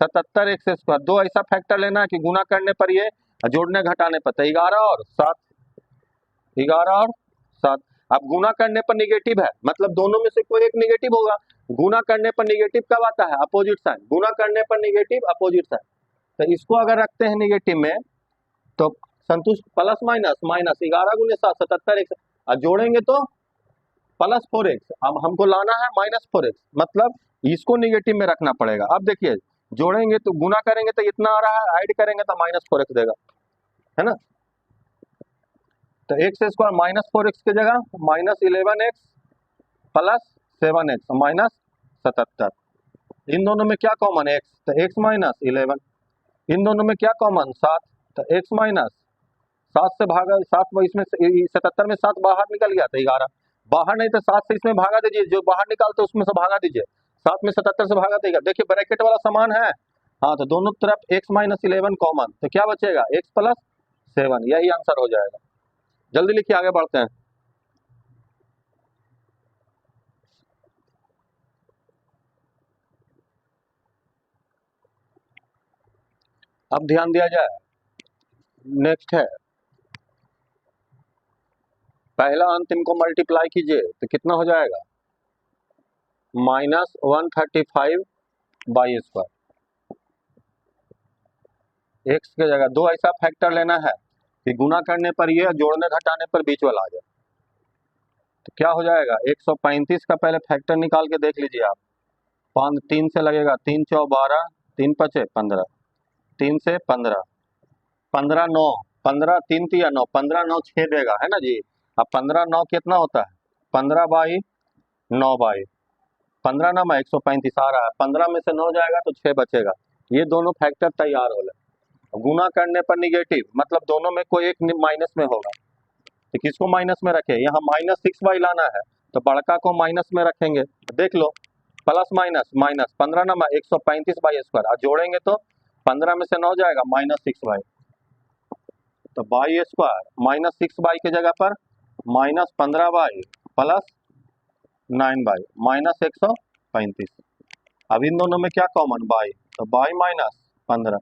77x²। दो ऐसा फैक्टर लेना है कि गुना करने पर ये जोड़ने घटाने पर, तो 11 और 7, 11 और 7। अब गुना करने पर निगेटिव है, मतलब दोनों में से कोई एक निगेटिव होगा। गुना करने पर निगेटिव कब आता है, अपोजिट साइन, गुना करने पर निगेटिव अपोजिट साइन, तो इसको अगर रखते हैं निगेटिव में तो संतुष्ट, प्लस माइनस माइनस 11 गुने 7 77x, और जोड़ेंगे तो प्लस 4x। अब हमको लाना है -4x, मतलब इसको निगेटिव में रखना पड़ेगा। अब देखिए, जोड़ेंगे तो गुना करेंगे तो इतना आ रहा है, ऐड करेंगे तो -4x देगा, है ना, तो x² -4x की जगह -11x प्लस 7x -77। इन दोनों में क्या कॉमन है, x, तो x -11, इन दोनों में क्या कॉमन 7, तो x -7 से भागा 7, इसमें 77 में 7 बाहर निकल गया, तो 11 बाहर नहीं, तो 7 से इसमें भागा दीजिए, जो बाहर निकालते उसमें से भागा दीजिए, 7 में 77 से भागा देगा, देखिए ब्रैकेट वाला समान है, हाँ, तो दोनों तरफ x -11 कॉमन, तो क्या बचेगा x प्लस 7, यही आंसर हो जाएगा। जल्दी लिखिए, आगे बढ़ते हैं। अब ध्यान दिया जाए, नेक्स्ट है पहला अंत इनको मल्टीप्लाई कीजिए तो कितना हो जाएगा, -135 बाई स्क्वायर। एक्स की जगह दो ऐसा फैक्टर लेना है कि गुना करने पर ये, जोड़ने घटाने पर बीच वाला आ जाए। तो क्या हो जाएगा, 135 का पहले फैक्टर निकाल के देख लीजिए आप। 3 से लगेगा, 3 चौ 12, 3 पचे 15, 3 से 15, 15 9, 15 3 तिया 9, 15 9 6 देगा, है ना जी। अब 15 9 कितना होता है, 15 बाई 9 बाई 15 ना, मैं 135 आ रहा है, 15 में से 9 जाएगा तो 6 बचेगा। ये दोनों फैक्टर तैयार हो गए। गुना करने पर निगेटिव, मतलब दोनों में कोई एक माइनस में होगा, तो किसको माइनस में रखे, यहाँ -6 बाई लाना है तो बड़का को माइनस में रखेंगे। देख लो, प्लस माइनस माइनस, 15 ना 135 बाई स्क्वायर, और जोड़ेंगे तो 15 में से 9 जाएगा -6 बाई, तो बाई स्क्वायर -6 बाई की जगह पर -15 बाई प्लस 9 बाई -135। अब इन दोनों में क्या कॉमन, बाई, तो बाई -15,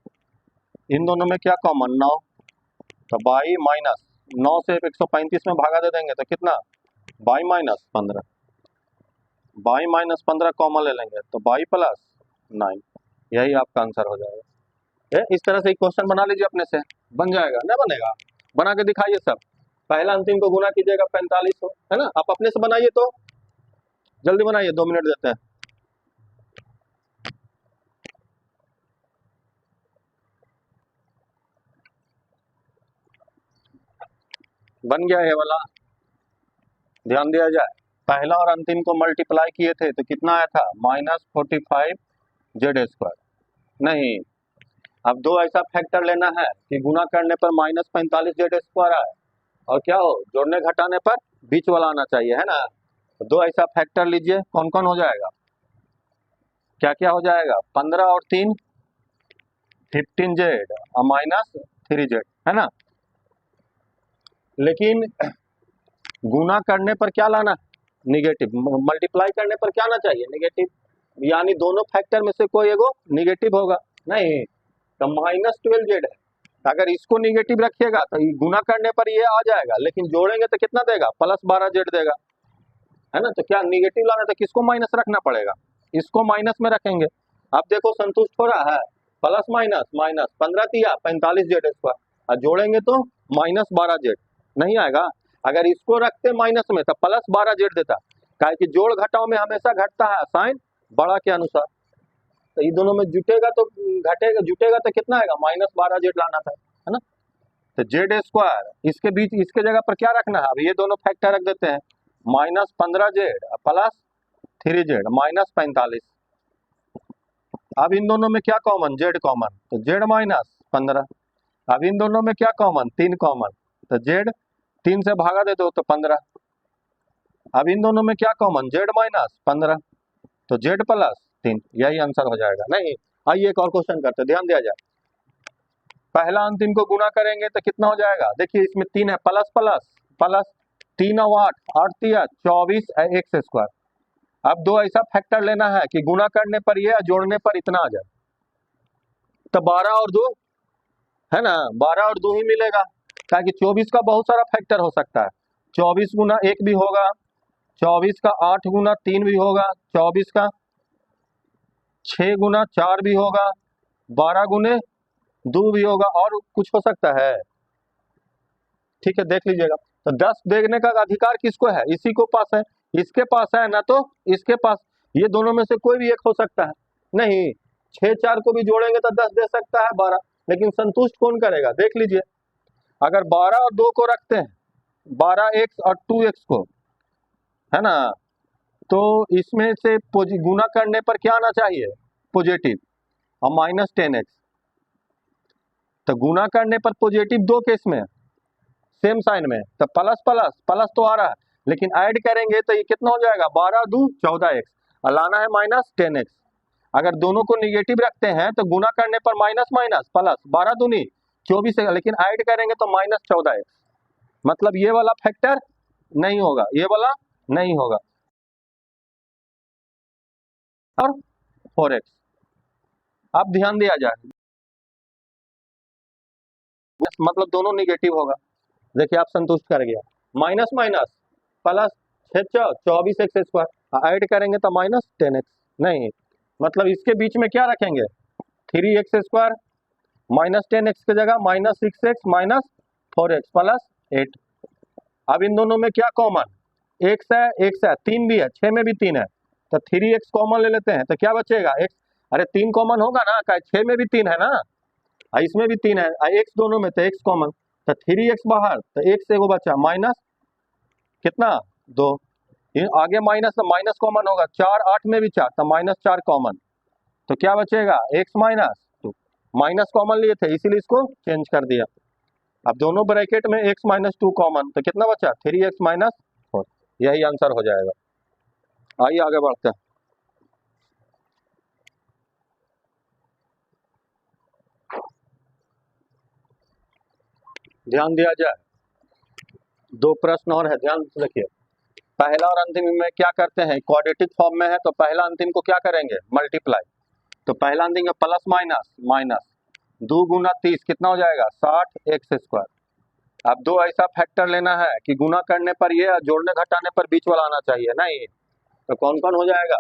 इन दोनों में क्या कॉमन 9, तो बाई माइनस 9 से 135 में भागा दे देंगे तो कितना, बाई -15, बाई -15 कॉमन ले लेंगे तो बाई प्लस 9, यही आपका आंसर हो जाएगा। इस तरह से क्वेश्चन बना लीजिए अपने से, बन जाएगा ना, बनेगा, बना के दिखाइए सब। पहला अंतिम को गुना कीजिएगा 45 हो, है ना, आप अपने से बनाइए, तो जल्दी बनाइए, 2 मिनट देते हैं। बन गया ये वाला, ध्यान दिया जाए, पहला और अंतिम को मल्टीप्लाई किए थे तो कितना आया था, -45 जेड स्क्वायर। नहीं, अब दो ऐसा फैक्टर लेना है कि गुना करने पर -45 जेड स्क्वायर आए, और क्या हो, जोड़ने घटाने पर बीच वाला आना चाहिए, है ना। तो दो ऐसा फैक्टर लीजिए, कौन कौन हो जाएगा, क्या क्या हो जाएगा, 15 और 3 15 जेड और -3 जेड, है ना। लेकिन गुना करने पर क्या लाना, निगेटिव, मल्टीप्लाई करने पर क्या आना चाहिए, निगेटिव, यानी दोनों फैक्टर में से कोई एगो निगेटिव होगा। नहीं, तो -12 जेड है, अगर इसको निगेटिव रखिएगा तो गुना करने पर ये आ जाएगा, लेकिन जोड़ेंगे तो कितना देगा, +12 जेड देगा, है ना। तो क्या निगेटिव लाना, तो किसको माइनस रखना पड़ेगा, इसको माइनस में रखेंगे। अब देखो संतुष्ट हो रहा है, प्लस माइनस माइनस 15 तिया 45 जेड स्क्वायर, और जोड़ेंगे तो -12 जेड, नहीं आएगा। अगर इसको रखते माइनस में तो +12 जेड देता, काहे कि जोड़ घटाव में हमेशा घटता है साइन बड़ा के अनुसार, तो ये दोनों में जुटेगा तो घटेगा, जुटेगा तो कितना आएगा, -12 जेड लाना था, है ना। तो जेड स्क्वायर इसके बीच, इसके जगह पर क्या रखना है, अब ये दोनों फैक्टर रख देते हैं, -15 जेड प्लस 3 जेड -45। अब इन दोनों में क्या कॉमन, जेड कॉमन, तो जेड -15। अब इन दोनों में क्या कॉमन, 3 कॉमन, तो जेड 3 से भागा दे दो तो 15। अब इन दोनों में क्या कॉमन, जेड -15, तो जेड +3, यही आंसर हो जाएगा। नहीं, आइए एक और क्वेश्चन करते, ध्यान दिया जाए, पहला अंतिम को गुना करेंगे तो कितना हो जाएगा, देखिए इसमें 3 है, प्लस प्लस प्लस 3 और 8 8 तिया 24 एक्स स्क्वायर। अब दो ऐसा फैक्टर लेना है कि गुना करने पर ये, जोड़ने पर इतना आ जाए, तो 12 और 2, है ना, 12 और 2 ही मिलेगा, ताकि 24 का बहुत सारा फैक्टर हो सकता है, 24 गुना 1 भी होगा, 24 का 8 गुना 3 भी होगा, 24 का 6 गुना 4 भी होगा, 12 गुने 2 भी होगा, और कुछ हो सकता है, ठीक है, देख लीजिएगा। तो 10 देखने का अधिकार किसको है, इसी को पास है, इसके पास है ना, तो इसके पास, ये दोनों में से कोई भी एक हो सकता है। नहीं, 6 4 को भी जोड़ेंगे तो 10 दे सकता है, 12, लेकिन संतुष्ट कौन करेगा, देख लीजिए, अगर 12 और 2 को रखते हैं, 12x और 2x को, है ना, तो इसमें से गुना करने पर क्या आना चाहिए, पॉजिटिव, और -10x, तो गुना करने पर पॉजिटिव दो केस में सेम साइन में, तो प्लस प्लस प्लस तो आ रहा है, लेकिन ऐड करेंगे तो ये कितना हो जाएगा, 12 2 14x, और लाना है -10x। अगर दोनों को निगेटिव रखते हैं तो गुना करने पर माइनस माइनस प्लस, 12 दूनी 24, लेकिन ऐड करेंगे तो -14x, मतलब ये वाला फैक्टर नहीं होगा, ये वाला नहीं होगा, और 4x। अब ध्यान दिया जाए, मतलब दोनों निगेटिव होगा। देखिए आप संतुष्ट कर गया, minus minus plus 24x² add करेंगे तो -10x, नहीं मतलब इसके बीच में क्या रखेंगे 3x² -10x की जगह -6x -4x प्लस 8। अब इन दोनों में क्या कॉमन, x है, x है, 3 भी है, 6 में भी 3 है, तो 3x कॉमन ले लेते हैं तो क्या बचेगा x, अरे 3 कॉमन होगा ना, 6 में भी 3 है ना, इसमें भी 3 है, x दोनों में तो x कॉमन, तो 3x बाहर, तो x एगो बचा माइनस कितना 2, आगे माइनस, तो माइनस कॉमन होगा, 4 8 में भी 4, तो -4 कॉमन, तो क्या बचेगा x -2, माइनस कॉमन लिए थे इसीलिए इसको चेंज कर दिया। अब दोनों ब्रैकेट में x -2 कॉमन, तो कितना बचा 3x -4, यही आंसर हो जाएगा। आइए आगे बढ़ते हैं। ध्यान दिया जाए, 2 प्रश्न और है, ध्यान से देखिए। पहला और अंतिम में क्या करते हैं, क्वाड्रेटिक फॉर्म में है तो पहला अंतिम को क्या करेंगे मल्टीप्लाई, तो पहला अंतिम का प्लस माइनस माइनस 2 गुना 30 कितना हो जाएगा 60x²। अब दो ऐसा फैक्टर लेना है कि गुना करने पर ये जोड़ने घटाने पर बीच वाला आना चाहिए, नहीं तो कौन कौन हो जाएगा,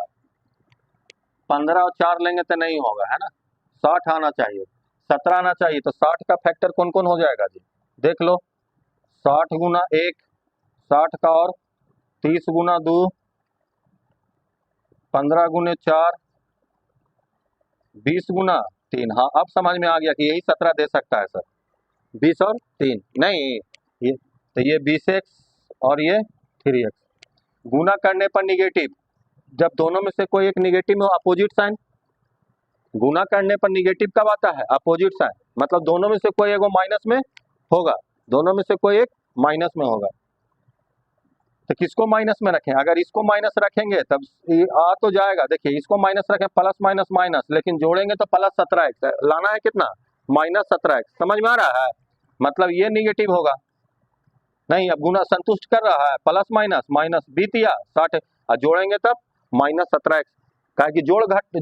15 और 4 लेंगे तो नहीं होगा, है ना, 60 आना चाहिए, 17 आना चाहिए, तो 60 का फैक्टर कौन कौन हो जाएगा जी, देख लो 60 गुना 1 60 का, और 30 गुना 2 15 गुने 4 20 गुना 3। हाँ अब समझ में आ गया कि यही 17 दे सकता है सर, 20 और 3 नहीं, ये तो ये 20x और ये 3x, गुना करने पर निगेटिव, जब दोनों में से कोई एक निगेटिव में हो अपोजिट साइन, गुना करने पर निगेटिव कब आता है अपोजिट साइन, मतलब दोनों में से कोई एक माइनस में होगा, दोनों में से कोई एक माइनस में होगा, तो किसको माइनस में रखें, अगर इसको माइनस रखेंगे तब ये आ तो जाएगा, देखिए इसको माइनस रखें प्लस माइनस माइनस, लेकिन जोड़ेंगे तो प्लस 17x लाना है, कितना -17x, समझ में आ रहा है, मतलब ये निगेटिव होगा, नहीं अब गुना संतुष्ट कर रहा है, प्लस माइनस माइनस बीत या 60 जोड़ेंगे तब -17x, कहा कि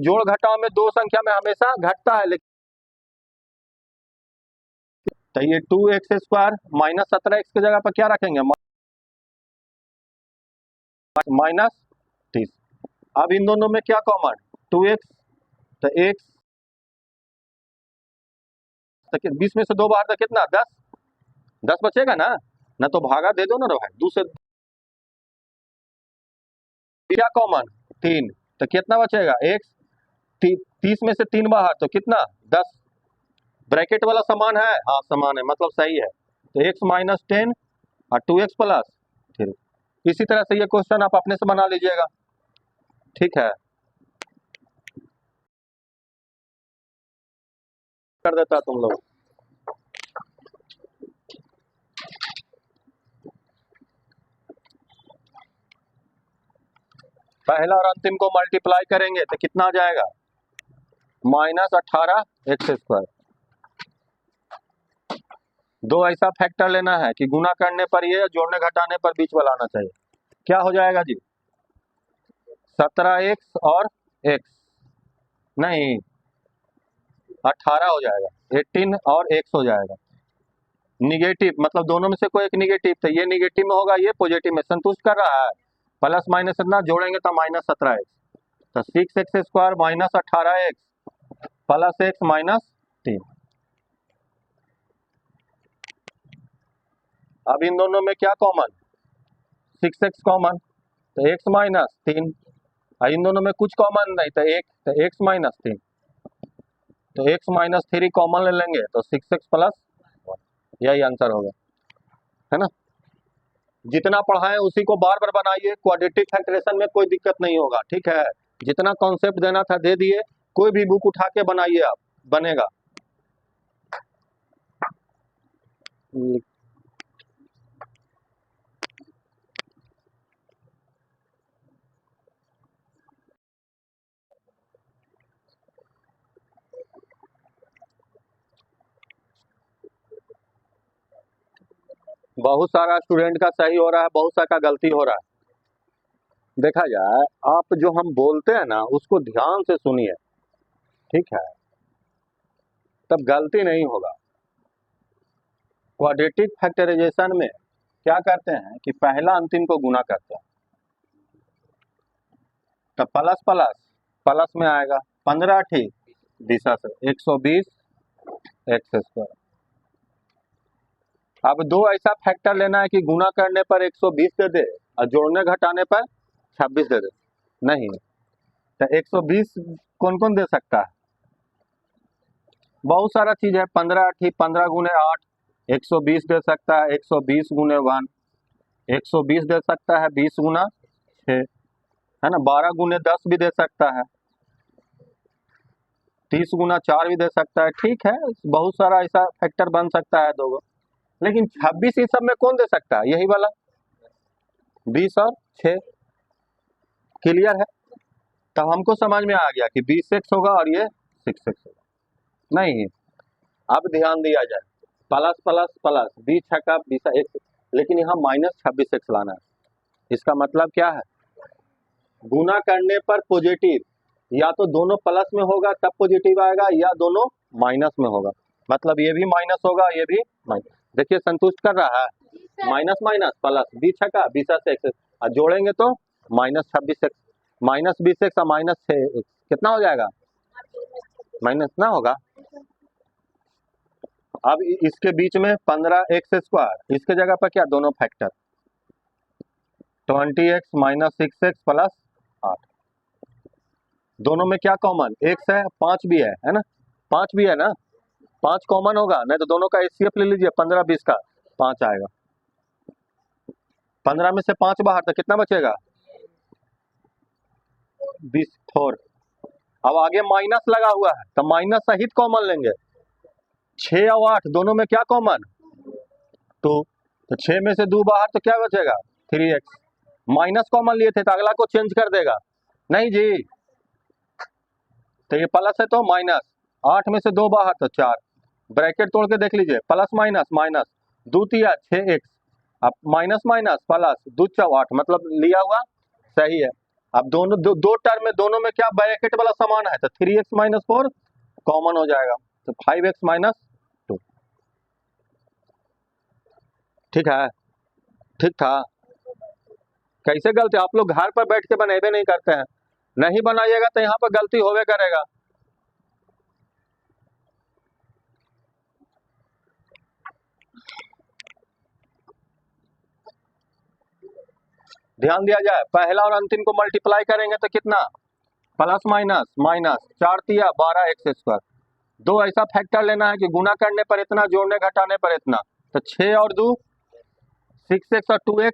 जोड़ घटाव में दो संख्या में हमेशा घटता है, लेकिन तो ये 2x² -17x की जगह पर क्या रखेंगे -30। अब इन दोनों में क्या कॉमन 2x, तो x, तो 20 में से 2 बाहर तो कितना 10 बचेगा ना तो भागा दे दो ना भाई, दूसरे क्या कॉमन 3, तो कितना बचेगा x, 30 में से 3 बाहर तो कितना 10, ब्रैकेट वाला समान है, हाँ समान है मतलब सही है, तो x -10 और 2x प्लस 3। इसी तरह से ये क्वेश्चन आप अपने से बना लीजिएगा, ठीक है, कर देता तुम लोग। पहला और अंतिम को मल्टीप्लाई करेंगे तो कितना आ जाएगा -18x²। दो ऐसा फैक्टर लेना है कि गुना करने पर ये जोड़ने घटाने पर बीच वाला आना चाहिए, क्या हो जाएगा जी 17x और x, नहीं 18 हो जाएगा, 18 और x हो जाएगा, निगेटिव मतलब दोनों में से कोई एक निगेटिव, तो ये निगेटिव में होगा ये पॉजिटिव में, संतुष्ट कर रहा है, प्लस माइनस इतना जोड़ेंगे तो -17x, तो 6x² -18x प्लस x -3। अब इन दोनों में क्या कॉमन 6x कॉमन, तो x -3, इन दोनों में कुछ कॉमन नहीं तो एक, तो x -3, तो x -3 कॉमन ले लेंगे तो 6x प्लस 1, यही आंसर होगा, है ना। जितना पढ़ाएं उसी को बार बार बनाइए, क्वाड्रेटिक फैक्टरेशन में कोई दिक्कत नहीं होगा, ठीक है, जितना कॉन्सेप्ट देना था दे दिए, कोई भी बुक उठा के बनाइए आप, बनेगा। बहुत सारा स्टूडेंट का सही हो रहा है, बहुत सा का गलती हो रहा है, देखा जाए आप जो हम बोलते हैं ना उसको ध्यान से सुनिए, ठीक है, तब गलती नहीं होगा। क्वाड्रेटिक फैक्टराइजेशन में क्या करते हैं कि पहला अंतिम को गुना करते हैं, तो प्लस प्लस प्लस में आएगा 15 ठीक 20 से 120 एक्स स्क्वायर। अब दो ऐसा फैक्टर लेना है कि गुना करने पर 120 दे दे और जोड़ने घटाने पर 26 दे दे। नहीं, तो 120 कौन कौन दे सकता है? बहुत सारा चीज है। 15 ठीक 15 गुने 8 120 दे सकता है, 120 गुने 1 120 दे सकता है, 20 गुना 6 है ना, 12 गुने 10 भी दे सकता है, 30 गुना 4 भी दे सकता है। ठीक है, बहुत सारा ऐसा फैक्टर बन सकता है दो, लेकिन 26 इस सब में कौन दे सकता है? यही वाला 20 और 6। क्लियर है? तब हमको समझ में आ गया कि 20x होगा और ये 6x होगा। नहीं, अब ध्यान दिया जाए, प्लस प्लस प्लस 20 छक्का 20 x, लेकिन यहाँ माइनस 26x लाना है। इसका मतलब क्या है? गुना करने पर पॉजिटिव या तो दोनों प्लस में होगा तब पॉजिटिव आएगा, या दोनों माइनस में होगा। मतलब ये भी माइनस होगा, ये भी माइनस। देखिए संतुष्ट कर रहा है, माइनस माइनस प्लस 20 छक्का 20 x, और जोड़ेंगे तो माइनस 26x, माइनस 20x और माइनस 6x कितना हो जाएगा? माइनस ना होगा। अब इसके बीच में 15x स्क्वायर, इसके जगह पर क्या दोनों factor 20x minus 6x plus 8। दोनों में क्या कॉमन? x है, 5 भी है ना, 5 भी है ना, 5 कॉमन होगा, नहीं तो दोनों का एचसीएफ ले लीजिए, 15 20 का 5 आएगा। 15 में से 5 बाहर तो कितना बचेगा? 24। अब आगे माइनस लगा हुआ है तो माइनस सहित कॉमन लेंगे। 6 और 8 दोनों में क्या कॉमन? 2, तो 6 में से 2 बाहर तो क्या बचेगा? 3x। माइनस कॉमन लिए थे तो अगला को चेंज कर देगा। नहीं जी, तो ये प्लस है तो माइनस, 8 में से 2 बाहर तो 4, ब्रैकेट तोड़ के देख लीजिए, प्लस माइनस माइनस 2 तिया 6x, अब माइनस माइनस प्लस 2 चौ 8, मतलब लिया हुआ सही है। अब दोनों दो टर्म में दोनों में क्या ब्रैकेट वाला समान है, तो 3x माइनस 4 कॉमन हो जाएगा, तो 5x माइनस 2। ठीक है, ठीक था। कैसे गलती? आप लोग घर पर बैठ के बनेबे नहीं करते हैं, नहीं बनाइएगा तो यहाँ पर गलती होवे करेगा। ध्यान दिया जाए, पहला और अंतिम को मल्टीप्लाई करेंगे तो कितना? प्लस माइनस माइनस 4 तिया 12x स्क्वायर। दो ऐसा फैक्टर लेना है कि गुना करने पर इतना, जोड़ने घटाने पर इतना, तो 6 और 2 6x और 2x।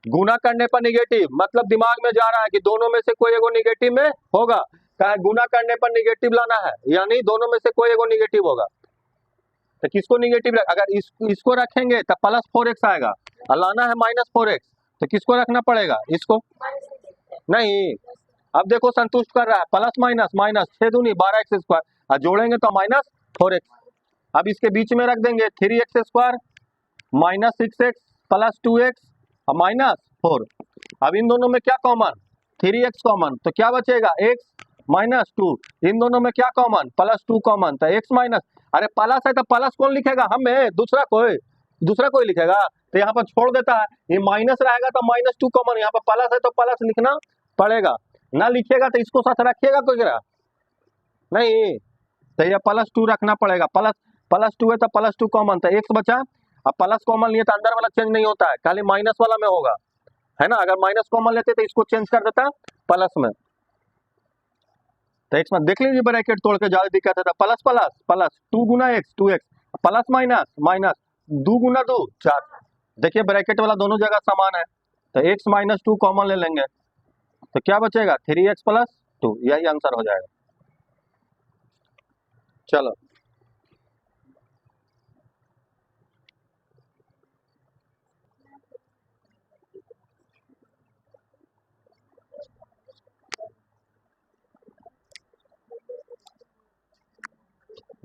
गुना करने पर निगेटिव, मतलब दिमाग में जा रहा है कि दोनों में से कोई एगो निगेटिव में होगा, क्या गुना करने पर निगेटिव लाना है, यानी दोनों में से कोई एगो निगेटिव होगा। तो किसको निगेटिव अगर इसको रखेंगे तो प्लस 4x आएगा, और लाना है माइनस 4x, तो किसको रखना पड़ेगा? इसको। नहीं, अब देखो संतुष्ट कर रहा है, प्लस माइनस माइनस 6 दूनी 12x स्क्वायर, और जोड़ेंगे तो माइनस 4x। अब इसके बीच में रख देंगे 3x square minus 6x plus 2x और माइनस 4। अब इन दोनों में क्या कॉमन? 3x कॉमन, तो क्या बचेगा? x minus 2। इन दोनों में क्या कॉमन? प्लस 2 कॉमन, तो x माइनस, अरे प्लस है तो प्लस कौन लिखेगा? हमें, दूसरा कोई लिखेगा, तो यहाँ पर छोड़ देता है। ये माइनस रहेगा तो माइनस 2 कॉमन, यहाँ पर प्लस है तो प्लस लिखना पड़ेगा, ना लिखिएगा तो इसको साथ रखिएगा कोई गिरा नहीं, तो ये प्लस 2 रखना पड़ेगा। प्लस 2 है तो प्लस 2 कॉमन, तो x बचा। अब प्लस कॉमन लिए तो अंदर वाला चेंज नहीं होता है, खाली माइनस वाला में होगा, है ना। अगर माइनस कॉमन लेते तो इसको चेंज कर देता प्लस में, तो x में देख लीजिए ब्रैकेट तोड़ के ज्यादा दिक्कत है, तो प्लस प्लस प्लस 2 गुना x 2x plus minus minus 2 गुना 2 4। देखिए ब्रैकेट वाला दोनों जगह समान है, तो x माइनस 2 कॉमन ले लेंगे, तो क्या बचेगा? 3x प्लस 2, यही आंसर हो जाएगा। चलो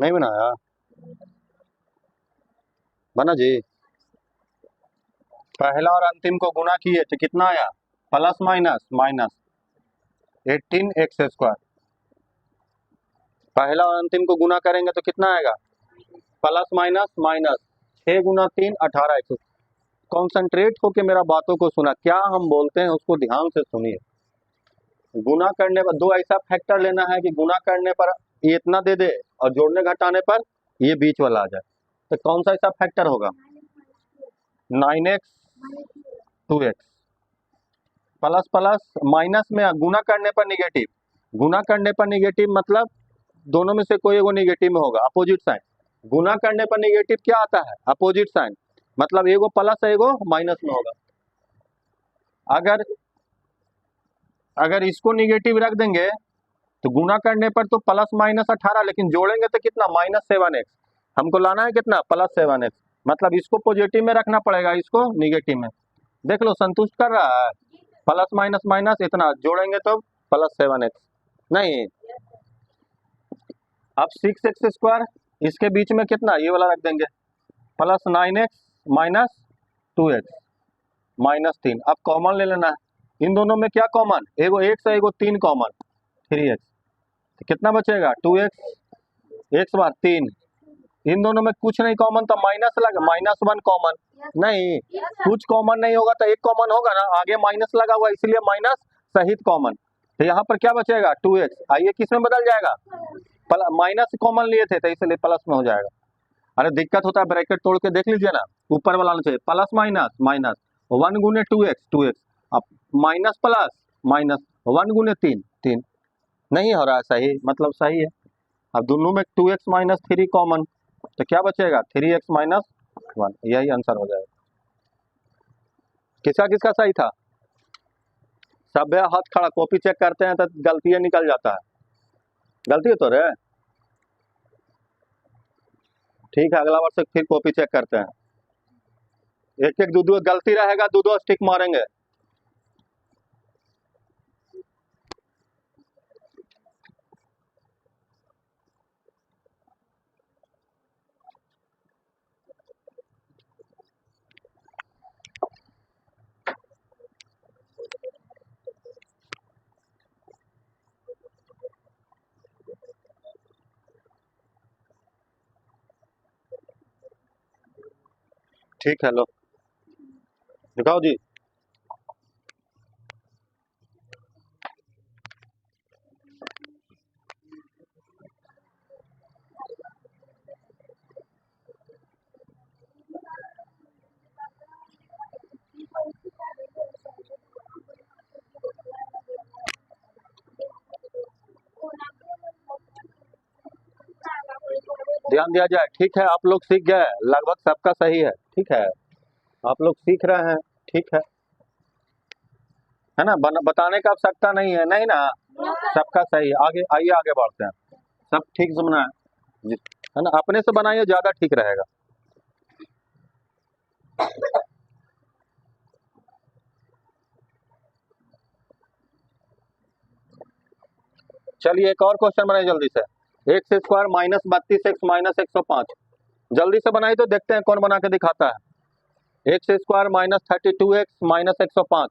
नहीं बनाया, बना जी। पहला और अंतिम को गुना किए तो कितना आया? Plus minus minus 18x square. पहला और अंतिम को गुना करेंगे तो कितना आएगा? प्लस माइनस माइनस 6 गुना 3 18x। कॉन्सेंट्रेट होके मेरा बातों को सुना, क्या हम बोलते हैं उसको ध्यान से सुनिए। गुना करने पर दो ऐसा फैक्टर लेना है कि गुना करने पर ये इतना दे दे और जोड़ने घटाने पर ये बीच वाला आ जाए। तो कौन सा ऐसा फैक्टर होगा? 9x 2x plus plus minus में गुना करने पर निगेटिव, गुना करने पर निगेटिव मतलब दोनों में से कोई एगो निगेटिव में होगा, अपोजिट साइन। गुना करने पर निगेटिव क्या आता है? अपोजिट साइन, मतलब एगो प्लस है एगो माइनस में होगा। अगर अगर इसको निगेटिव रख देंगे तो गुना करने पर तो प्लस माइनस 18, लेकिन जोड़ेंगे तो कितना? -7x। हमको लाना है कितना? +7x। मतलब इसको पॉजिटिव में रखना पड़ेगा, इसको निगेटिव में। देख लो संतुष्ट कर रहा है? प्लस माइनस माइनस इतना जोड़ेंगे तो +7x। नहीं, अब 6x², इसके बीच में कितना? ये वाला रख देंगे, +9x - 2x -3। अब कॉमन ले लेना है। इन दोनों में क्या कॉमन? एगो x है एगो 3 कॉमन, 3x। तो कितना बचेगा? 2x, x बार 3। इन दोनों में कुछ नहीं कॉमन तो माइनस लगा, -1 कॉमन। नहीं, कुछ कॉमन नहीं होगा तो एक कॉमन होगा ना, आगे माइनस लगा हुआ इसलिए माइनस सहित कॉमन। तो यहाँ पर क्या बचेगा? 2x। आइए किस में बदल जाएगा? माइनस कॉमन लिए थे तो इसलिए प्लस में हो जाएगा। अरे दिक्कत होता है, ब्रैकेट तोड़ के देख लीजिए ना, ऊपर वाला चाहिए प्लस माइनस माइनस 1 गुने 2x। अब माइनस प्लस माइनस 1 गुने 3 नहीं हो रहा है सही, मतलब सही है। अब दोनों में 2x - 3 कॉमन, तो क्या बचेगा? 3x - 1। यही आंसर हो जाएगा। किसका किसका सही था? सब हाथ खड़ा, कॉपी चेक करते हैं तो गलतियां निकल जाता है। गलती तो रे, ठीक है, अगला बार से फिर कॉपी चेक करते हैं। एक एक दो गलती रहेगा, दो स्टिक मारेंगे। ठीक है, लो दिखाओ जी। ध्यान दिया जाए, ठीक है, आप लोग सीख गए, लगभग सबका सही है। ठीक है, आप लोग सीख रहे हैं, ठीक है ना? बताने का आवश्यकता नहीं है, नहीं ना? सबका सही है। आगे आइए, आगे बढ़ते हैं। सब ठीक से बनाए है ना? अपने से बनाइए, ज्यादा ठीक रहेगा। चलिए एक और क्वेश्चन बनाइए जल्दी से। x² -32x - 105। जल्दी से बनाइए तो देखते हैं कौन बना के दिखाता है। x² - 32x - 105।